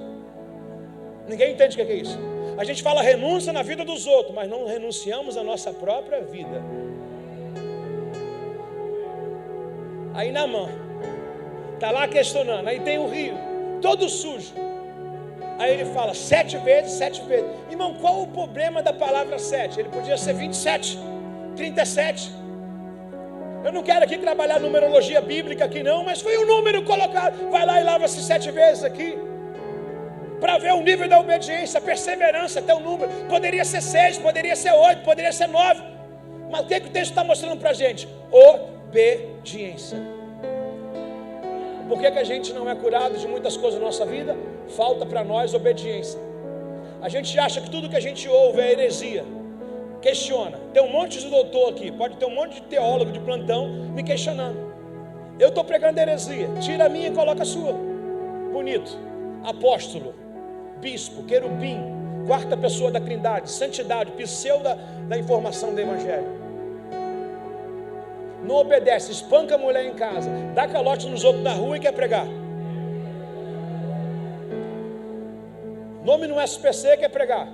Ninguém entende o que é isso. A gente fala renúncia na vida dos outros, mas não renunciamos à nossa própria vida. Aí Naamã está lá questionando. Aí tem o rio, todo sujo. Aí ele fala 7 vezes, 7 vezes. Irmão, qual o problema da palavra 7? Ele podia ser 27, 37. Eu não quero aqui trabalhar numerologia bíblica aqui não, mas foi um número colocado. Vai lá e lava-se 7 vezes aqui. Para ver o nível da obediência, a perseverança, até o número. Poderia ser 6, poderia ser 8, poderia ser 9. Mas o que o texto está mostrando para a gente? Obediência. Por que a gente não é curado de muitas coisas na nossa vida? Falta para nós obediência. A gente acha que tudo que a gente ouve é heresia. Questiona. Tem um monte de doutor aqui, pode ter um monte de teólogo de plantão me questionando. Eu estou pregando heresia, tira a minha e coloca a sua. Bonito. Apóstolo, bispo, querubim, quarta pessoa da trindade, santidade, pseudo da informação do evangelho. Não obedece, espanca a mulher em casa, dá calote nos outros na rua e quer pregar. Nome no SPC quer pregar.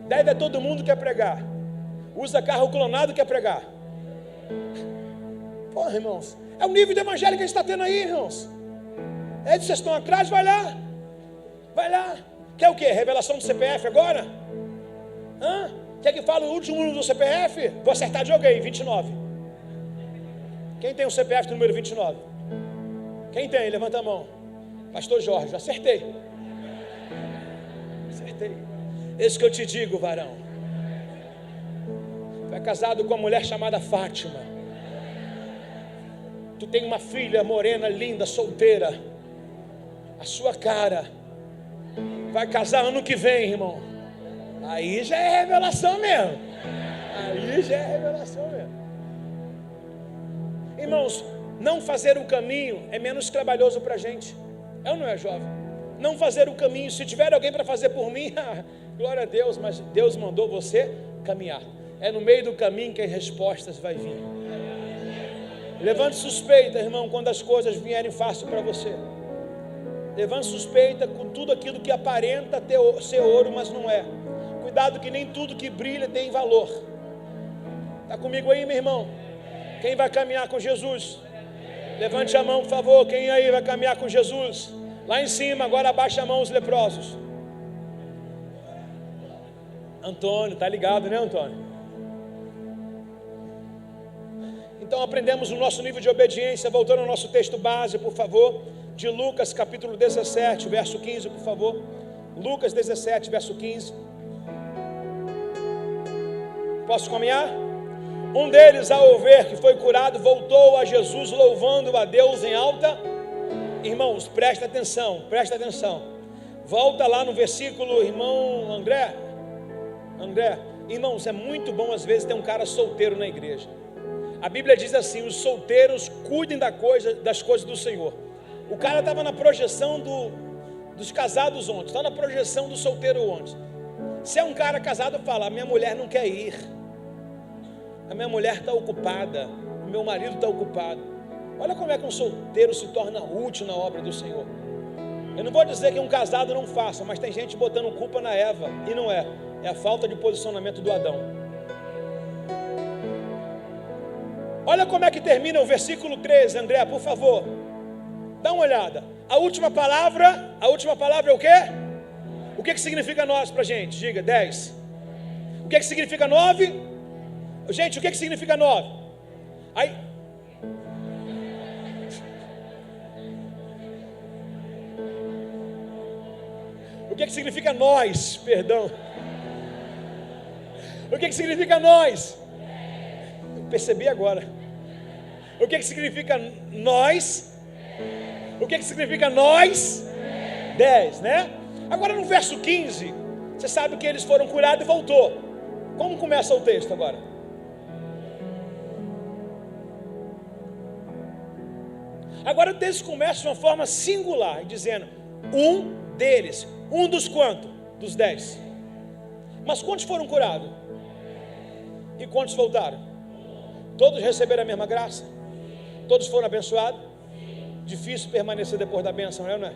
Deve a todo mundo quer pregar. Usa carro clonado quer pregar. Porra, irmãos, é o nível do evangelho que a gente está tendo aí, irmãos. Vocês estão atrás, vai lá. Vai lá. Quer o quê? Revelação do CPF agora? Quer que fale o último número do CPF? Vou acertar de alguém, 29. Quem tem o CPF do número 29? Quem tem? Levanta a mão. Pastor Jorge, acertei. Esse que eu te digo, varão. Tu é casado com uma mulher chamada Fátima. Tu tem uma filha morena, linda, solteira. A sua cara. Vai casar ano que vem, irmão. Aí já é revelação mesmo. Aí já é revelação mesmo. Irmãos, não fazer o caminho é menos trabalhoso para a gente. É ou não é, jovem? Não fazer o caminho, se tiver alguém para fazer por mim, glória a Deus, mas Deus mandou você caminhar. É no meio do caminho que as respostas vai vir. Levante suspeita, irmão, quando as coisas vierem fácil para você. Levante suspeita com tudo aquilo que aparenta ser ouro, mas não é. Cuidado que nem tudo que brilha tem valor. Está comigo aí, meu irmão? Quem vai caminhar com Jesus? Levante a mão, por favor. Quem aí vai caminhar com Jesus? Lá em cima, agora abaixa a mão os leprosos. Antônio, tá ligado, né, Antônio? Então aprendemos o nosso nível de obediência. Voltando ao nosso texto base, por favor, de Lucas capítulo 17, verso 15, por favor. Lucas 17, verso 15. Posso caminhar? Um deles, ao ver que foi curado, voltou a Jesus, louvando a Deus em alta. Irmãos, presta atenção, presta atenção. Volta lá no versículo, irmão André. Irmãos, é muito bom às vezes ter um cara solteiro na igreja. A Bíblia diz assim: os solteiros cuidem das coisas do Senhor. O cara estava na projeção dos casados ontem, está na projeção do solteiro ontem. Se é um cara casado, fala: minha mulher não quer ir, a minha mulher está ocupada, o meu marido está ocupado. Olha como é que um solteiro se torna útil na obra do Senhor. Eu não vou dizer que um casado não faça, mas tem gente botando culpa na Eva, e não é. É a falta de posicionamento do Adão. Olha como é que termina o versículo 13, André, por favor. Dá uma olhada. A última palavra é o quê? O que significa nós pra gente? Diga, 10. O que significa 9? Gente, o que significa 9? Aí. O que significa nós? Perdão. O que significa nós? Percebi agora. O que significa nós? O que significa nós? 10, né? Agora no verso 15, você sabe que eles foram curados e voltou. Como começa o texto agora? Agora o texto começa de uma forma singular, dizendo: um deles. Um dos quantos? Dos 10. Mas quantos foram curados? E quantos voltaram? Todos receberam a mesma graça? Todos foram abençoados? Difícil permanecer depois da bênção, não é?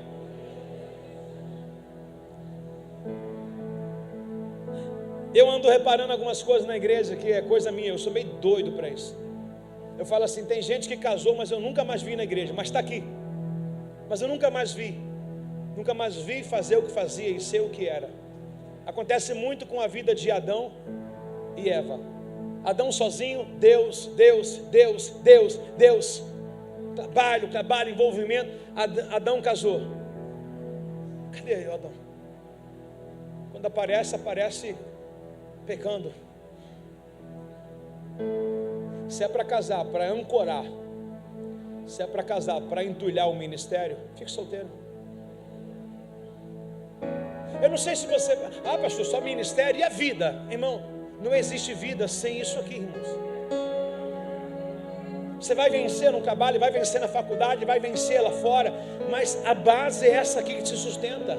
Eu ando reparando algumas coisas na igreja que é coisa minha, eu sou meio doido para isso. Eu falo assim: tem gente que casou, mas eu nunca mais vi na igreja, mas está aqui. Mas eu nunca mais vi fazer o que fazia e ser o que era. Acontece muito com a vida de Adão e Eva. Adão sozinho, Deus. Trabalho, envolvimento. Adão casou. Cadê Adão? Quando aparece pecando. Se é para casar, para ancorar, se é para casar, para entulhar o ministério, fique solteiro. Eu não sei se você... pastor, só ministério e a vida. Irmão, não existe vida sem isso aqui, irmãos. Você vai vencer no trabalho, vai vencer na faculdade, vai vencer lá fora, mas a base é essa aqui que te sustenta.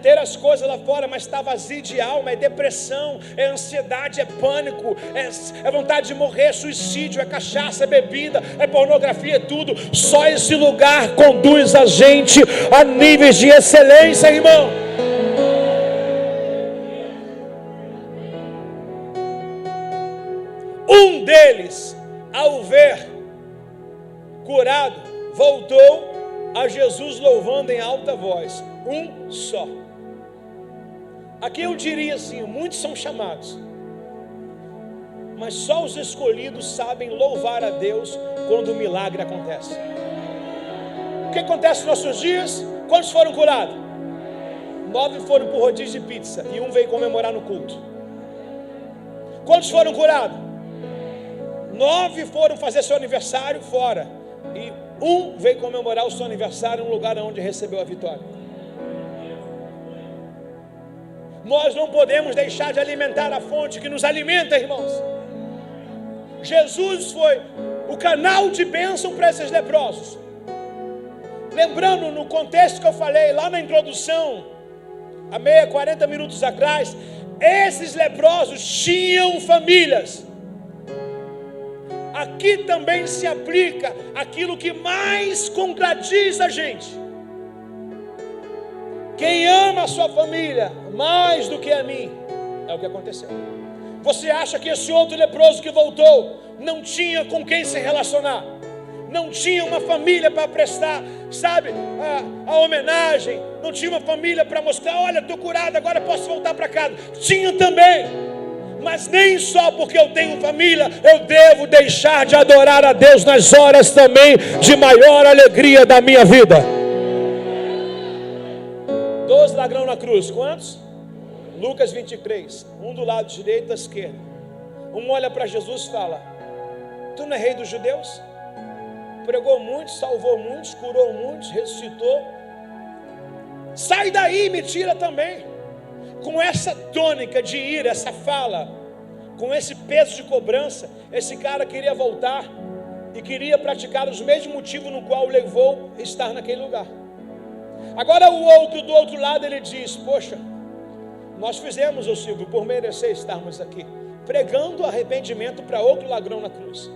Ter as coisas lá fora, mas está vazio de alma, é depressão, é ansiedade, é pânico, é vontade de morrer, é suicídio, é cachaça, é bebida, é pornografia, é tudo. Só esse lugar conduz a gente a níveis de excelência, irmão. Um deles, ao ver curado, voltou a Jesus louvando em alta voz. Um só. Aqui eu diria assim: muitos são chamados, mas só os escolhidos sabem louvar a Deus quando o milagre acontece. O que acontece nos nossos dias? Quantos foram curados? 9 foram por rodízio de pizza e um veio comemorar no culto. Quantos foram curados? 9 foram fazer seu aniversário fora e um veio comemorar o seu aniversário em um lugar onde recebeu a vitória. Nós não podemos deixar de alimentar a fonte que nos alimenta, irmãos. Jesus foi o canal de bênção para esses leprosos. Lembrando no contexto que eu falei lá na introdução, há 40 minutos atrás, esses leprosos tinham famílias. Aqui também se aplica aquilo que mais contradiz a gente. Quem ama a sua família mais do que a mim, é o que aconteceu. Você acha que esse outro leproso que voltou não tinha com quem se relacionar? Não tinha uma família para prestar, sabe, a homenagem? Não tinha uma família para mostrar, olha, estou curado, agora posso voltar para casa. Tinha também, mas nem só porque eu tenho família, eu devo deixar de adorar a Deus nas horas também de maior alegria da minha vida. 12 ladrão na cruz, quantos? Lucas 23, um do lado direito e da esquerda. Um olha para Jesus e fala: tu não é rei dos judeus? Pregou muitos, salvou muitos, curou muitos, ressuscitou. Sai daí, me tira também. Com essa tônica de ira, essa fala, com esse peso de cobrança, esse cara queria voltar e queria praticar os mesmos motivos no qual o levou a estar naquele lugar. Agora o outro do outro lado, ele diz: poxa, nós fizemos, ô Silvio, por merecer estarmos aqui, pregando arrependimento para outro ladrão na cruz.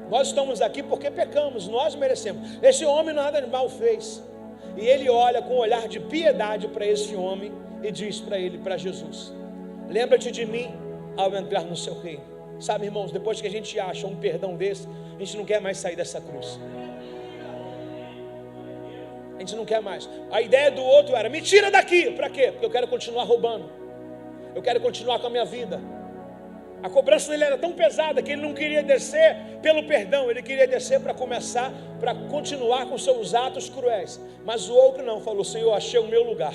Nós estamos aqui porque pecamos, nós merecemos. Esse homem nada de mal fez. E ele olha com um olhar de piedade para esse homem e diz para ele, para Jesus: lembra-te de mim ao entrar no seu reino. Sabe, irmãos, depois que a gente acha um perdão desse, a gente não quer mais sair dessa cruz. A gente não quer mais. A ideia do outro era: me tira daqui. Para quê? Porque eu quero continuar roubando, eu quero continuar com a minha vida. A cobrança dele era tão pesada que ele não queria descer pelo perdão, ele queria descer para começar, para continuar com seus atos cruéis. Mas o outro não, falou: Senhor, achei o meu lugar.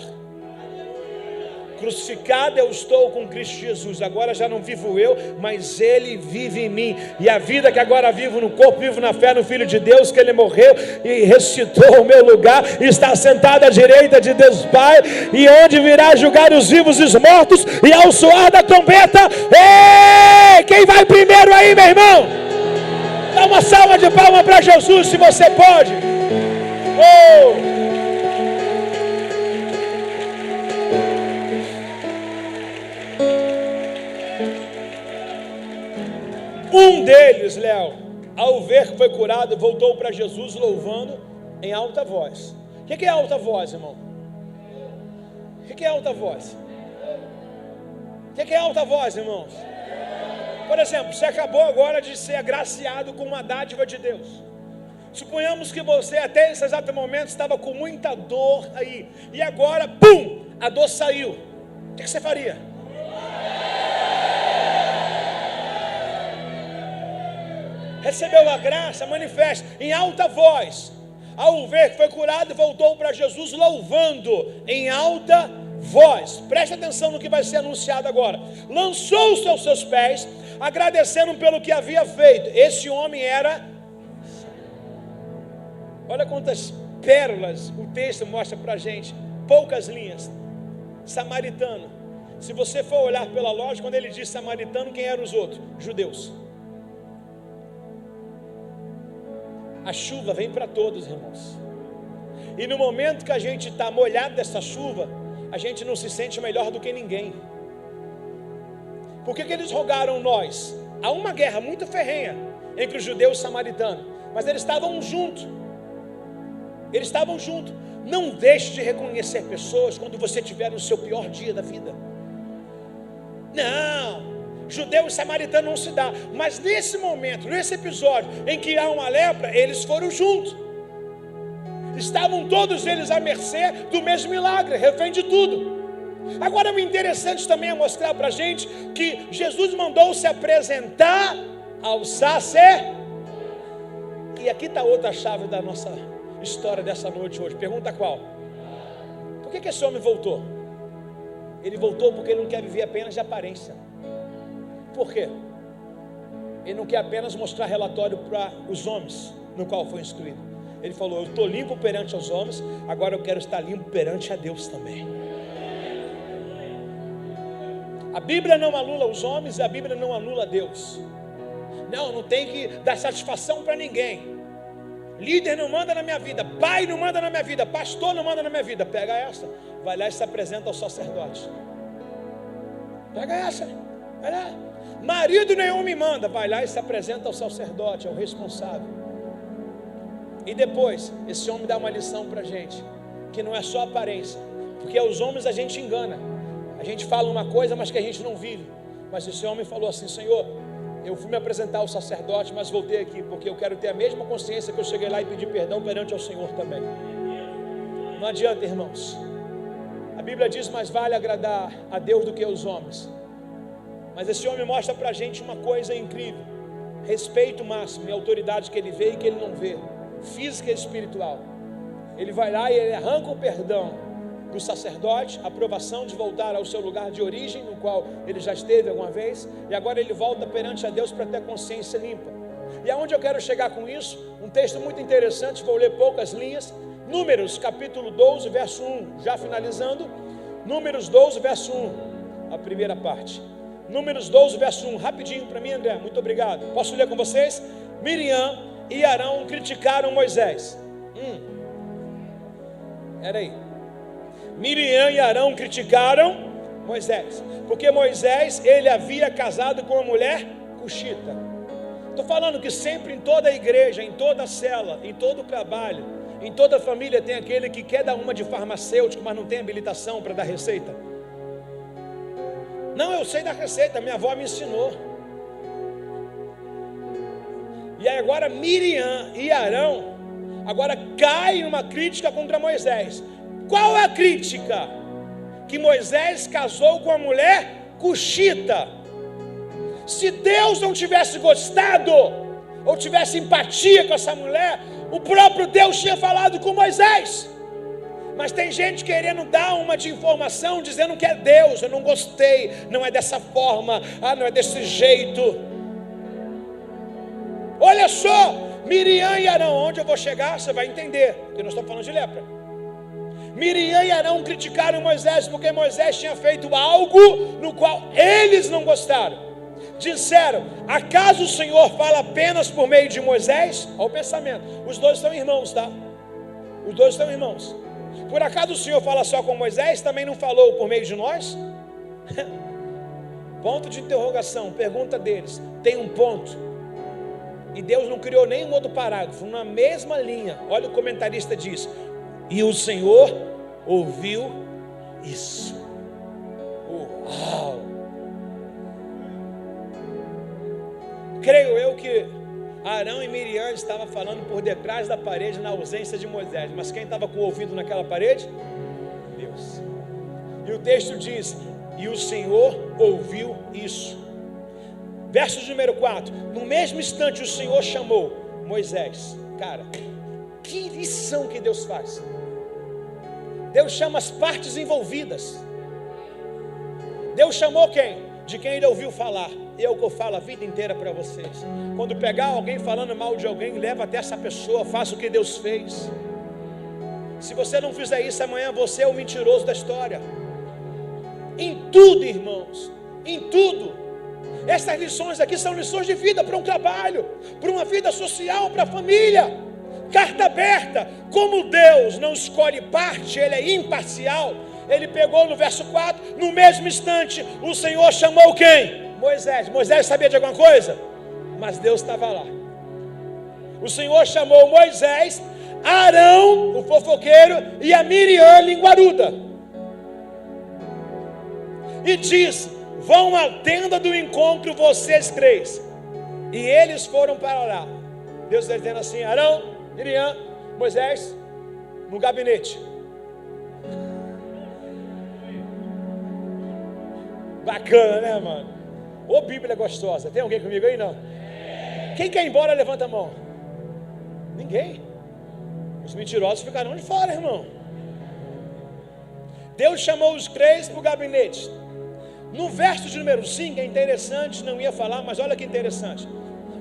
Crucificado eu estou com Cristo Jesus. Agora já não vivo eu, mas Ele vive em mim. E a vida que agora vivo no corpo, vivo na fé no Filho de Deus, que Ele morreu e ressuscitou o meu lugar, e está sentado à direita de Deus Pai, e onde virá julgar os vivos e os mortos, e ao soar da trombeta, ei, quem vai primeiro aí, meu irmão? Dá uma salva de palmas para Jesus, se você pode. Oh! Um deles, Léo, ao ver que foi curado, voltou para Jesus louvando em alta voz. O que é alta voz, irmão? O que é alta voz? O que é alta voz, irmãos? Por exemplo, você acabou agora de ser agraciado com uma dádiva de Deus. Suponhamos que você até esse exato momento estava com muita dor aí, e agora, pum, a dor saiu. O que você faria? Recebeu a graça, manifesta em alta voz. Ao ver que foi curado, voltou para Jesus louvando em alta voz. Preste atenção no que vai ser anunciado agora. Lançou-se aos seus pés, agradecendo pelo que havia feito. Esse homem era... Olha quantas pérolas o texto mostra para a gente. Poucas linhas. Samaritano. Se você for olhar pela lógica, quando ele diz samaritano, quem eram os outros? Judeus. A chuva vem para todos, irmãos. E no momento que a gente está molhado dessa chuva, a gente não se sente melhor do que ninguém. Por que eles rogaram nós? Há uma guerra muito ferrenha entre os judeus e os samaritanos, mas eles estavam juntos. Eles estavam juntos. Não deixe de reconhecer pessoas quando você estiver no seu pior dia da vida. Não. Judeu e samaritano não se dá, mas nesse momento, nesse episódio em que há uma lepra, eles foram juntos. Estavam todos eles à mercê do mesmo milagre, refém de tudo. Agora o interessante também é mostrar para a gente que Jesus mandou se apresentar ao sacerdote. E aqui está outra chave da nossa história dessa noite hoje. Pergunta qual? Por que esse homem voltou? Ele voltou porque ele não quer viver apenas de aparência. Por quê? Ele não quer apenas mostrar relatório para os homens no qual foi instruído. Ele falou: eu estou limpo perante os homens, agora eu quero estar limpo perante a Deus também. A Bíblia não anula os homens e a Bíblia não anula Deus. Não tem que dar satisfação para ninguém. Líder não manda na minha vida, pai não manda na minha vida, pastor não manda na minha vida. Pega essa, vai lá e se apresenta ao sacerdote. Pega essa, vai lá. Marido nenhum me manda, vai lá e se apresenta ao sacerdote, ao responsável. E depois, esse homem dá uma lição para a gente, que não é só aparência, porque aos homens a gente engana, a gente fala uma coisa, mas que a gente não vive. Mas esse homem falou assim: Senhor, eu fui me apresentar ao sacerdote, mas voltei aqui, porque eu quero ter a mesma consciência que eu cheguei lá e pedi perdão perante ao Senhor também. Não adianta, irmãos. A Bíblia diz: mais vale agradar a Deus do que aos homens. Mas esse homem mostra para a gente uma coisa incrível: respeito máximo e autoridade que ele vê e que ele não vê, física e espiritual. Ele vai lá e ele arranca o perdão do sacerdote, a aprovação de voltar ao seu lugar de origem, no qual ele já esteve alguma vez, e agora ele volta perante a Deus para ter consciência limpa. E aonde eu quero chegar com isso? Um texto muito interessante, vou ler poucas linhas. Números capítulo 12, verso 1, já finalizando. Números 12, verso 1, a primeira parte. Números 12, verso 1, rapidinho para mim, André, muito obrigado. Posso ler com vocês? Miriam e Arão criticaram Moisés. Era aí. Miriam e Arão criticaram Moisés, porque Moisés, ele havia casado com uma mulher cuxita. Estou falando que sempre em toda a igreja, em toda a cela, em todo o trabalho, em toda a família tem aquele que quer dar uma de farmacêutico, mas não tem habilitação para dar receita. Não, eu sei dar receita, minha avó me ensinou. E aí agora Miriam e Arão agora caem numa crítica contra Moisés. Qual é a crítica? Que Moisés casou com a mulher cuxita. Se Deus não tivesse gostado, ou tivesse empatia com essa mulher, o próprio Deus tinha falado com Moisés. Mas tem gente querendo dar uma de informação, dizendo que é Deus. Eu não gostei, não é dessa forma, não é desse jeito. Olha só, Miriam e Arão, onde eu vou chegar, você vai entender, porque nós estamos falando de lepra. Miriam e Arão criticaram Moisés, porque Moisés tinha feito algo no qual eles não gostaram. Disseram: acaso o Senhor fala apenas por meio de Moisés? Olha o pensamento, os dois são irmãos, tá? Os dois são irmãos. Por acaso o Senhor fala só com Moisés? Também não falou por meio de nós? Ponto de interrogação, pergunta deles, tem um ponto. E Deus não criou nenhum outro parágrafo, na mesma linha. Olha o comentarista diz: e o Senhor ouviu isso. Uau! Creio eu que Arão e Miriam estavam falando por detrás da parede na ausência de Moisés. Mas quem estava com o ouvido naquela parede? Deus. E o texto diz: e o Senhor ouviu isso. Verso de número 4. No mesmo instante o Senhor chamou Moisés. Cara, que lição que Deus faz. Deus chama as partes envolvidas. Deus chamou quem? De quem ele ouviu falar. Eu que eu falo a vida inteira para vocês. Quando pegar alguém falando mal de alguém, leva até essa pessoa, faça o que Deus fez. Se você não fizer isso amanhã, você é o mentiroso da história. Em tudo, irmãos, em tudo. Essas lições aqui são lições de vida para um trabalho, para uma vida social, para a família. Carta aberta. Como Deus não escolhe parte, Ele é imparcial. Ele pegou no verso 4, no mesmo instante, o Senhor chamou quem? Moisés. Moisés sabia de alguma coisa? Mas Deus estava lá. O Senhor chamou Moisés, Arão, o fofoqueiro, e a Miriam, linguaruda. E disse: vão à tenda do encontro vocês três. E eles foram para lá. Deus está dizendo assim: Arão, Miriam, Moisés, no gabinete. Bacana, né, mano? Ô, Bíblia gostosa. Tem alguém comigo aí? Não? Quem quer ir embora, levanta a mão. Ninguém. Os mentirosos ficarão de fora, irmão. Deus chamou os três para o gabinete. No verso de número 5 é interessante, não ia falar, mas olha que interessante.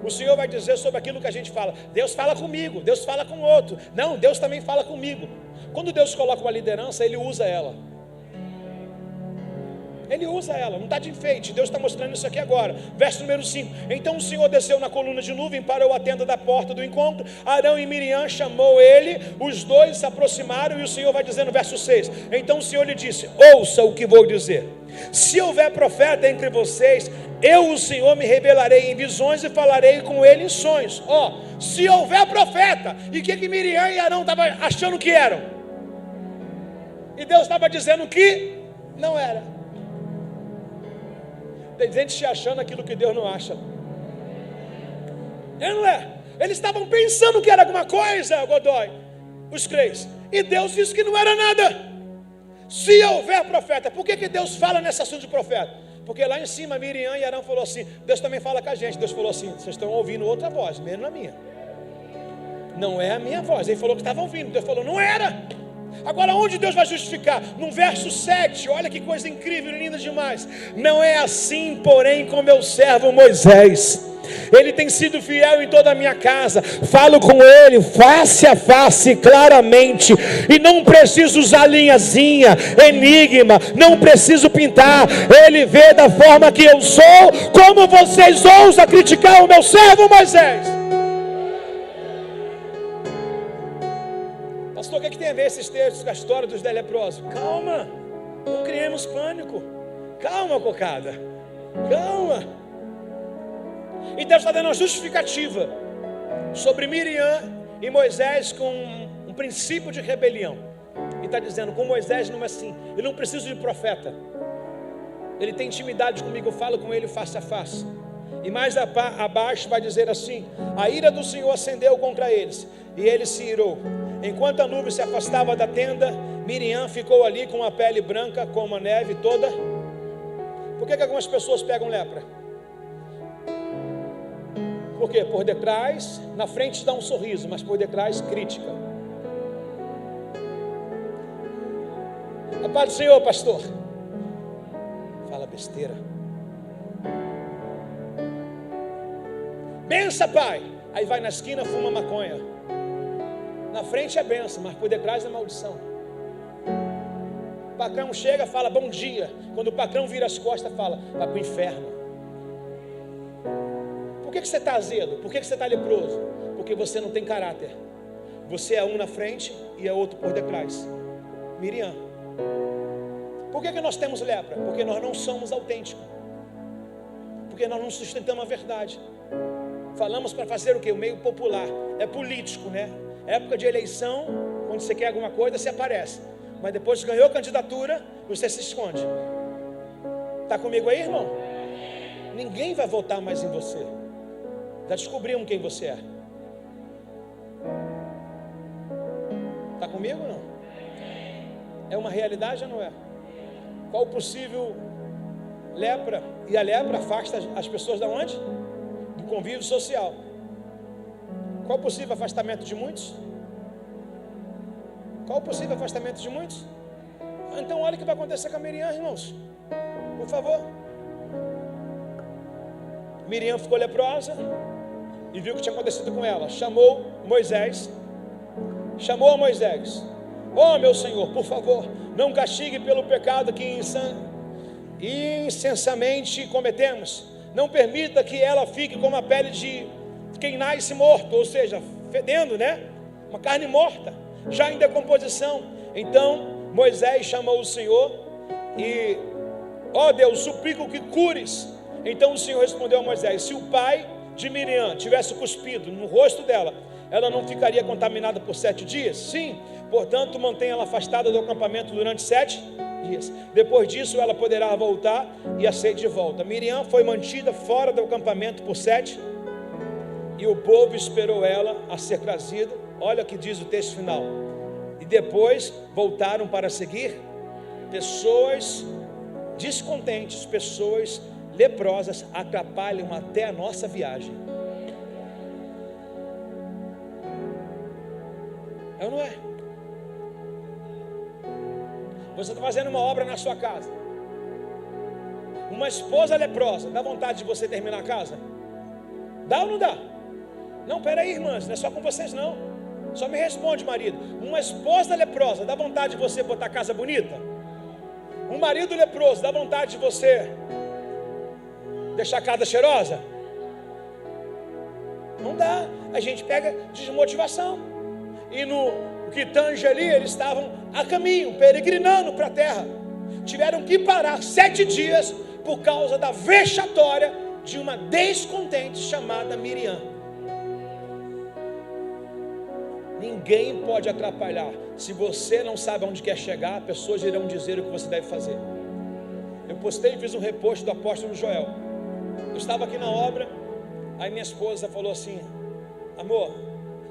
O Senhor vai dizer sobre aquilo que a gente fala. Deus fala comigo, Deus fala com outro. Não, Deus também fala comigo. Quando Deus coloca uma liderança, Ele usa ela. Ele usa ela, não está de enfeite. Deus está mostrando isso aqui agora. Verso número 5. Então o Senhor desceu na coluna de nuvem, parou a tenda da porta do encontro. Arão e Miriam chamou ele, os dois se aproximaram, e o Senhor vai dizer no verso 6. Então o Senhor lhe disse: ouça o que vou dizer. Se houver profeta entre vocês, eu, o Senhor, me revelarei em visões e falarei com ele em sonhos. Se houver profeta. E o que Miriam e Arão estavam achando que eram? E Deus estava dizendo que não era. Tem gente achando aquilo que Deus não acha. É, não é? Eles estavam pensando que era alguma coisa, Godoy, os crentes. E Deus disse que não era nada. Se houver profeta. Por que Deus fala nesse assunto de profeta? Porque lá em cima Miriam e Arão falou assim. Deus também fala com a gente. Deus falou assim: vocês estão ouvindo outra voz, menos a minha. Não é a minha voz. Ele falou que estava ouvindo. Deus falou: não era. Agora onde Deus vai justificar? No verso 7, olha que coisa incrível, linda demais. Não é assim, porém, com meu servo Moisés. Ele tem sido fiel em toda a minha casa. Falo com ele face a face, claramente. E não preciso usar linhazinha, enigma. Não preciso pintar. Ele vê da forma que eu sou. Como vocês ousam criticar o meu servo Moisés? Pastor, o que tem a ver esses textos com a história dos 10 leprosos? Calma, não criemos pânico. Calma, cocada. Calma. E Deus está dando uma justificativa sobre Miriam e Moisés com um princípio de rebelião. E está dizendo: com Moisés não é assim. Eu não preciso de profeta. Ele tem intimidade comigo, eu falo com ele face a face. E mais abaixo vai dizer assim: a ira do Senhor acendeu contra eles, e ele se irou. Enquanto a nuvem se afastava da tenda, Miriam ficou ali com a pele branca como a neve toda. Por que algumas pessoas pegam lepra? Porque por detrás, na frente dá um sorriso, mas por detrás crítica. A paz do Senhor, pastor. Fala besteira. Bença, pai. Aí vai na esquina, fuma maconha. Na frente é benção, mas por detrás é maldição. O patrão chega, fala bom dia. Quando o patrão vira as costas, fala: vai para o inferno. Por que você está azedo? Por que você está leproso? Porque você não tem caráter. Você é um na frente e é outro por detrás. Miriam. Por que nós temos lepra? Porque nós não somos autênticos. Porque nós não sustentamos a verdade. Falamos para fazer o quê? O meio popular. É político, né? Época de eleição, quando você quer alguma coisa, você aparece. Mas depois que ganhou a candidatura, você se esconde. Está comigo aí, irmão? Ninguém vai votar mais em você. Já descobrimos quem você é. Está comigo ou não? É uma realidade ou não é? Qual o possível lepra? E a lepra afasta as pessoas da onde? Do convívio social. Qual o possível afastamento de muitos? Qual o possível afastamento de muitos? Então olha o que vai acontecer com a Miriam, irmãos. Por favor. Miriam ficou leprosa e viu o que tinha acontecido com ela. Chamou a Moisés. Oh, meu Senhor, por favor, não castigue pelo pecado que insensamente cometemos. Não permita que ela fique como a pele de quem nasce morto, ou seja, fedendo, né? Uma carne morta, já em decomposição. Então Moisés chamou o Senhor e: ó Deus, suplico que cures. Então o Senhor respondeu a Moisés: se o pai de Miriam tivesse cuspido no rosto dela, ela não ficaria contaminada por 7 dias? Sim, portanto mantenha ela afastada do acampamento durante 7 dias. Depois disso ela poderá voltar e a ser de volta. Miriam foi mantida fora do acampamento por 7 dias. E o povo esperou ela a ser trazida. Olha o que diz o texto final. E depois voltaram para seguir pessoas descontentes, pessoas leprosas atrapalham até a nossa viagem. É ou não é? Você está fazendo uma obra na sua casa. Uma esposa leprosa, dá vontade de você terminar a casa? Dá ou não dá? Não, peraí, irmãs, não é só com vocês não. Só me responde, marido. Uma esposa leprosa, dá vontade de você botar a casa bonita? Um marido leproso, dá vontade de você deixar a casa cheirosa? Não dá. A gente pega desmotivação. E no que tange ali, eles estavam a caminho, peregrinando para a terra. Tiveram que parar 7 dias por causa da vexatória de uma descontente chamada Miriam. Ninguém pode atrapalhar. Se você não sabe aonde quer chegar, pessoas irão dizer o que você deve fazer. Eu postei e fiz um repost do apóstolo Joel. Eu estava aqui na obra, aí minha esposa falou assim: amor,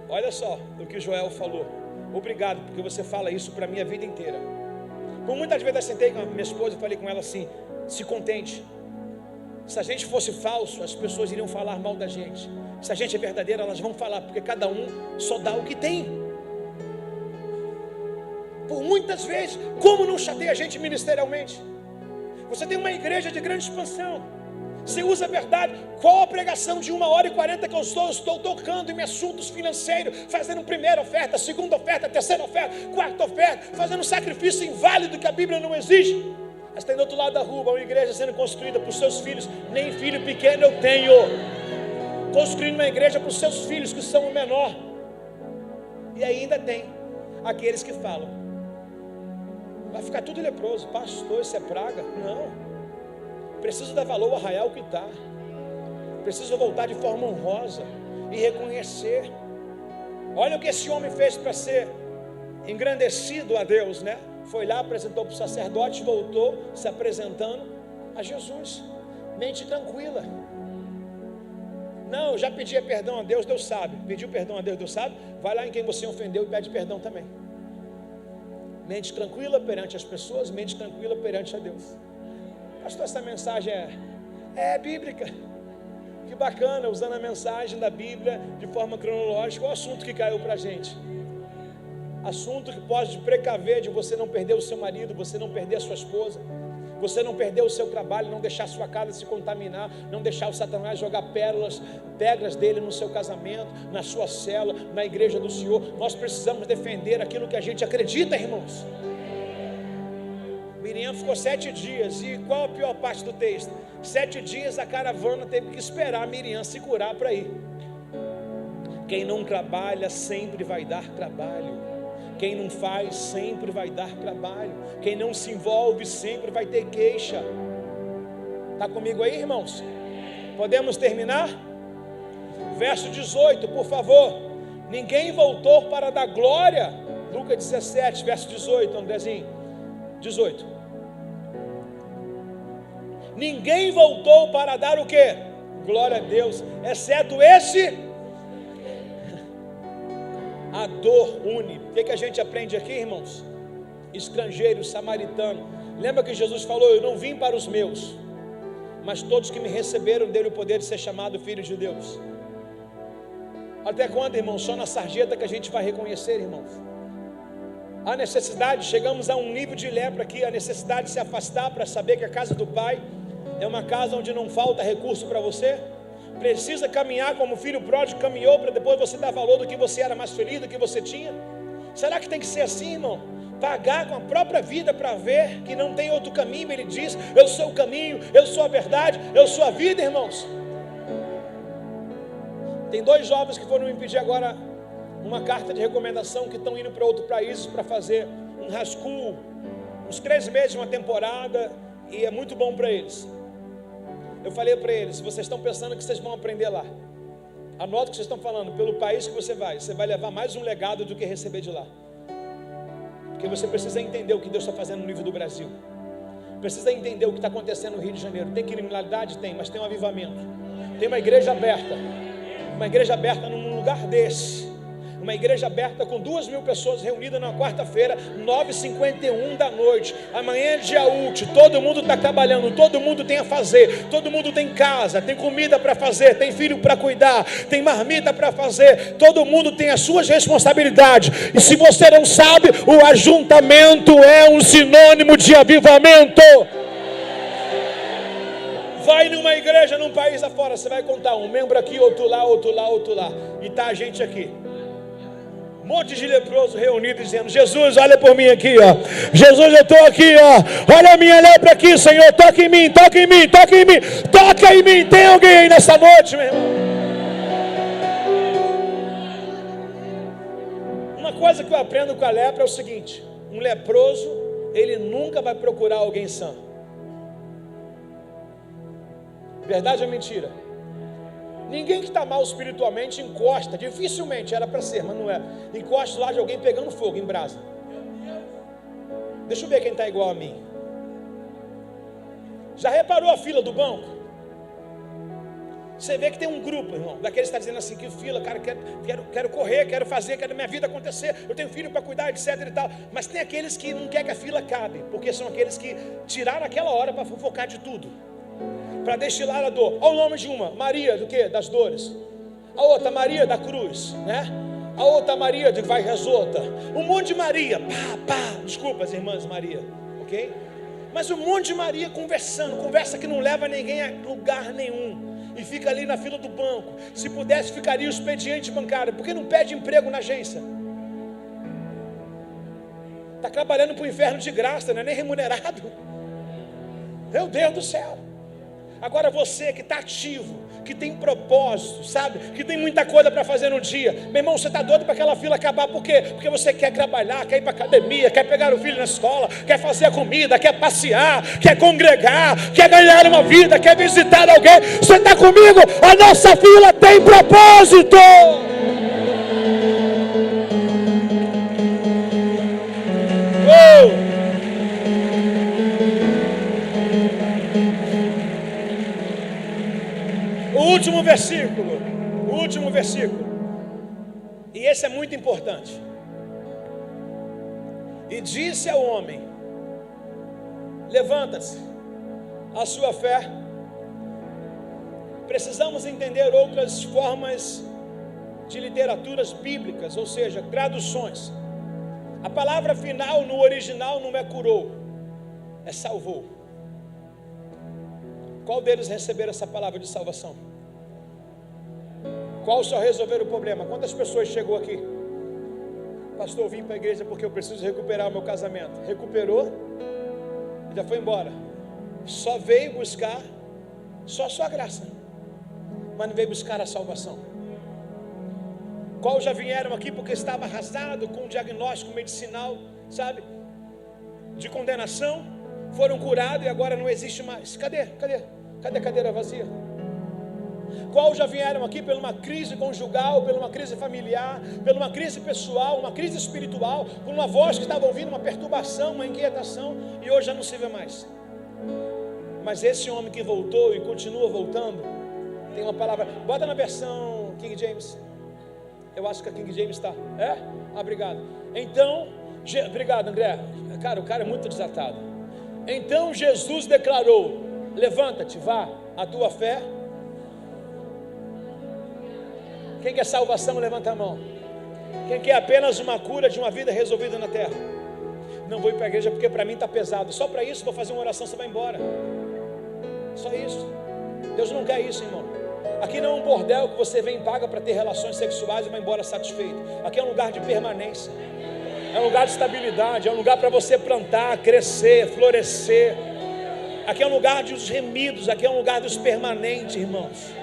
olha só o que o Joel falou. Obrigado, porque você fala isso para a minha vida inteira. Por muitas vezes eu sentei com a minha esposa e falei com ela assim: se contente. Se a gente fosse falso, as pessoas iriam falar mal da gente. Se a gente é verdadeiro, elas vão falar, porque cada um só dá o que tem. Por muitas vezes, como não chateia a gente ministerialmente? Você tem uma igreja de grande expansão, você usa a verdade. Qual a pregação de 1h40 que eu estou tocando em assuntos financeiros, fazendo primeira oferta, segunda oferta, terceira oferta, quarta oferta, fazendo sacrifício inválido que a Bíblia não exige? Mas tem do outro lado da rua uma igreja sendo construída para os seus filhos. Nem filho pequeno eu tenho. Construindo uma igreja para os seus filhos que são o menor. E ainda tem aqueles que falam: vai ficar tudo leproso. Pastor, isso é praga? Não. Preciso dar valor ao arraial que está. Preciso voltar de forma honrosa e reconhecer. Olha o que esse homem fez para ser engrandecido a Deus, né? Foi lá, apresentou para o sacerdote, voltou se apresentando a Jesus. Mente tranquila. Não, eu já pedi perdão a Deus, Deus sabe. Pediu perdão a Deus, Deus sabe. Vai lá em quem você ofendeu e pede perdão também. Mente tranquila perante as pessoas, mente tranquila perante a Deus. Pastor, essa mensagem é bíblica. Que bacana, usando a mensagem da Bíblia de forma cronológica. Qual o assunto que caiu para a gente? Assunto que pode precaver de você não perder o seu marido, você não perder a sua esposa, você não perder o seu trabalho, não deixar a sua casa se contaminar, não deixar o Satanás jogar pedras dele no seu casamento, na sua cela, na igreja do Senhor. Nós precisamos defender aquilo que a gente acredita, irmãos. Miriam ficou 7 dias, e qual a pior parte do texto? 7 dias a caravana teve que esperar a Miriam se curar para ir. Quem não trabalha sempre vai dar trabalho. Quem não faz sempre vai dar trabalho. Quem não se envolve sempre vai ter queixa. Está comigo aí, irmãos? Podemos terminar? Verso 18, por favor. Ninguém voltou para dar glória. Lucas 17, verso 18, Andrezinho. 18. Ninguém voltou para dar o quê? Glória a Deus, exceto esse. A dor une. O que a gente aprende aqui, irmãos? Estrangeiro, samaritano. Lembra que Jesus falou: eu não vim para os meus, mas todos que me receberam deram o poder de ser chamado filho de Deus. Até quando, irmãos? Só na sarjeta que a gente vai reconhecer, irmãos. A necessidade, chegamos a um nível de lepra aqui, a necessidade de se afastar para saber que a casa do Pai é uma casa onde não falta recurso para você. Precisa caminhar como o filho pródigo caminhou, para depois você dar valor do que você era mais feliz, do que você tinha. Será que tem que ser assim, irmão? Pagar com a própria vida para ver que não tem outro caminho. Ele diz: eu sou o caminho, eu sou a verdade, eu sou a vida, irmãos. Tem 2 jovens que foram me pedir agora uma carta de recomendação, que estão indo para outro país para fazer um high school, uns 3 meses, uma temporada, e é muito bom para eles. Eu falei para eles: se vocês estão pensando que vocês vão aprender lá, anota o que vocês estão falando. Pelo país que você vai levar mais um legado do que receber de lá. Porque você precisa entender o que Deus está fazendo no nível do Brasil. Precisa entender o que está acontecendo no Rio de Janeiro. Tem criminalidade? Tem, mas tem um avivamento. Tem uma igreja aberta. Uma igreja aberta num lugar desse. Uma igreja aberta com 2.000 pessoas reunidas na quarta-feira, 9h51 da noite. Amanhã é dia útil, todo mundo está trabalhando, todo mundo tem a fazer, todo mundo tem casa, tem comida para fazer, tem filho para cuidar, tem marmita para fazer, todo mundo tem as suas responsabilidades. E se você não sabe, o ajuntamento é um sinônimo de avivamento. Vai numa igreja num país afora, você vai contar um membro aqui, outro lá, outro lá, outro lá, e está a gente aqui. Um monte de leproso reunido dizendo: Jesus, olha por mim aqui, ó. Jesus, eu estou aqui, ó. Olha a minha lepra aqui, Senhor. Toca em mim, toca em mim, toca em mim. Toca em mim. Tem alguém aí nessa noite, meu irmão? Uma coisa que eu aprendo com a lepra é o seguinte: um leproso, ele nunca vai procurar alguém sã. Verdade ou mentira? Ninguém que está mal espiritualmente encosta, dificilmente, era para ser, mas não é, encosta lá de alguém pegando fogo em brasa. Deixa eu ver quem está igual a mim. Já reparou a fila do banco? Você vê que tem um grupo, irmão, daqueles que está dizendo assim: que fila, cara, quero correr, quero fazer, quero minha vida acontecer, eu tenho filho para cuidar, etc e tal. Mas tem aqueles que não querem que a fila cabe, porque são aqueles que tiraram aquela hora para fofocar de tudo, para destilar a dor. Olha o nome de uma: Maria do quê? Das dores. A outra, Maria da cruz, né? A outra, Maria de vai resota. Um monte de Maria, desculpa as irmãs Maria, ok? Mas um monte de Maria conversando, conversa que não leva ninguém a lugar nenhum, e fica ali na fila do banco. Se pudesse, ficaria o expediente bancário, porque não pede emprego na agência. Está trabalhando para o inferno de graça, não é nem remunerado. Meu Deus do céu. Agora você que está ativo, que tem propósito, sabe, que tem muita coisa para fazer no dia, meu irmão, você está doido para aquela fila acabar. Por quê? Porque você quer trabalhar, quer ir para a academia, quer pegar o filho na escola, quer fazer a comida, quer passear, quer congregar, quer ganhar uma vida, quer visitar alguém. Você está comigo? A nossa fila tem propósito. O último versículo, e esse é muito importante. E disse ao homem: levanta-se, a sua fé. Precisamos entender outras formas de literaturas bíblicas, ou seja, traduções. A palavra final no original não é curou, é salvou. Qual deles receberam essa palavra de salvação? Qual só resolver o problema? Quantas pessoas chegou aqui? Pastor, eu vim para a igreja porque eu preciso recuperar o meu casamento. Recuperou e já foi embora. Só veio buscar só a sua graça, mas não veio buscar a salvação. Qual já vieram aqui porque estava arrasado com um diagnóstico medicinal, sabe, de condenação, foram curados e agora não existe mais. Cadê a cadeira vazia? Qual já vieram aqui por uma crise conjugal, por uma crise familiar, por uma crise pessoal, uma crise espiritual, por uma voz que estava ouvindo, uma perturbação, uma inquietação, e hoje já não se vê mais. Mas esse homem que voltou e continua voltando, tem uma palavra. Bota na versão King James. Eu acho que a King James está. É? Ah, obrigado. Então, obrigado, André. Cara, o cara é muito desatado. Então Jesus declarou: levanta-te, vá, a tua fé. Quem quer salvação, levanta a mão. Quem quer apenas uma cura de uma vida resolvida na terra? Não vou ir para a igreja porque para mim está pesado. Só para isso vou fazer uma oração, você vai embora. Só isso. Deus não quer isso, irmão. Aqui não é um bordel que você vem e paga para ter relações sexuais e vai embora satisfeito. Aqui é um lugar de permanência, é um lugar de estabilidade, é um lugar para você plantar, crescer, florescer. Aqui é um lugar dos remidos, aqui é um lugar dos permanentes, irmãos.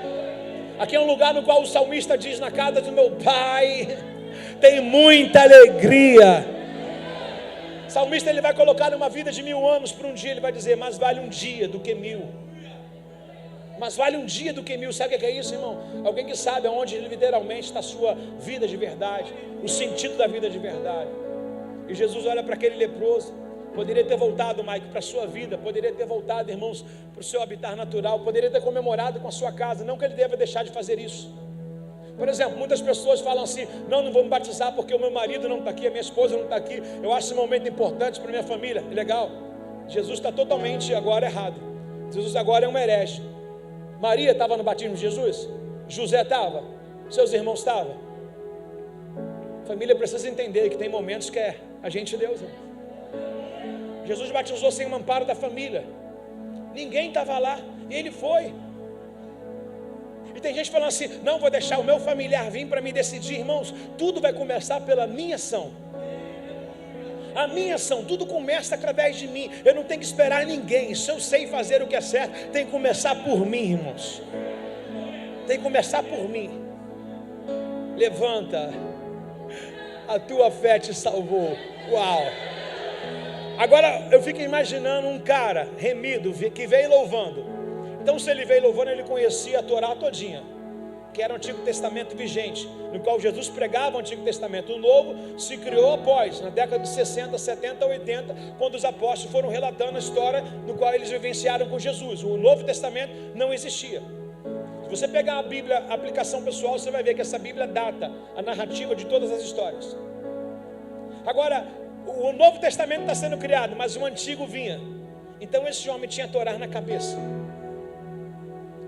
Aqui é um lugar no qual o salmista diz: na casa do meu pai tem muita alegria. O salmista, ele vai colocar uma vida de 1000 anos para um dia, ele vai dizer: mas vale um dia do que 1000. Mas vale um dia do que 1000. Sabe o que é isso, irmão? Alguém que sabe aonde literalmente está a sua vida de verdade, o sentido da vida de verdade. E Jesus olha para aquele leproso. Poderia ter voltado, Mike, para a sua vida. Poderia ter voltado, irmãos, para o seu habitat natural. Poderia ter comemorado com a sua casa. Não que ele deva deixar de fazer isso. Por exemplo, muitas pessoas falam assim: não vou me batizar porque o meu marido não está aqui, a minha esposa não está aqui. Eu acho esse momento importante para a minha família. Legal. Jesus está totalmente agora errado. Jesus agora é um herege. Maria estava no batismo de Jesus? José estava? Seus irmãos estavam? A família precisa entender que tem momentos que é a gente e Deus, irmão. Jesus batizou sem o amparo da família. Ninguém estava lá e ele foi. E tem gente falando assim: não vou deixar o meu familiar vir para me decidir. Irmãos, tudo vai começar pela minha ação. A minha ação, tudo começa através de mim. Eu não tenho que esperar ninguém. Se eu sei fazer o que é certo, tem que começar por mim, irmãos. Tem que começar por mim. Levanta, a tua fé te salvou. Uau! Agora eu fico imaginando um cara remido que veio louvando. Então, se ele veio louvando, ele conhecia a Torá todinha, que era o Antigo Testamento vigente, no qual Jesus pregava o Antigo Testamento. O Novo se criou após, na década de 60, 70, 80, quando os apóstolos foram relatando a história no qual eles vivenciaram com Jesus. O Novo Testamento não existia. Se você pegar a Bíblia, a aplicação pessoal, você vai ver que essa Bíblia data a narrativa de todas as histórias. Agora, o Novo Testamento está sendo criado, mas o Antigo vinha. Então esse homem tinha a Torá na cabeça,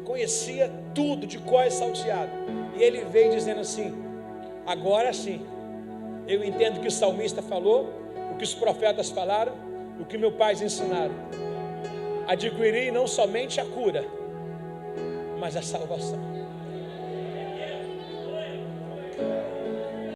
conhecia tudo de cor e salteado, e ele veio dizendo assim: agora sim, eu entendo o que o salmista falou, o que os profetas falaram, o que meus pais ensinaram. Adquiri não somente a cura, mas a salvação.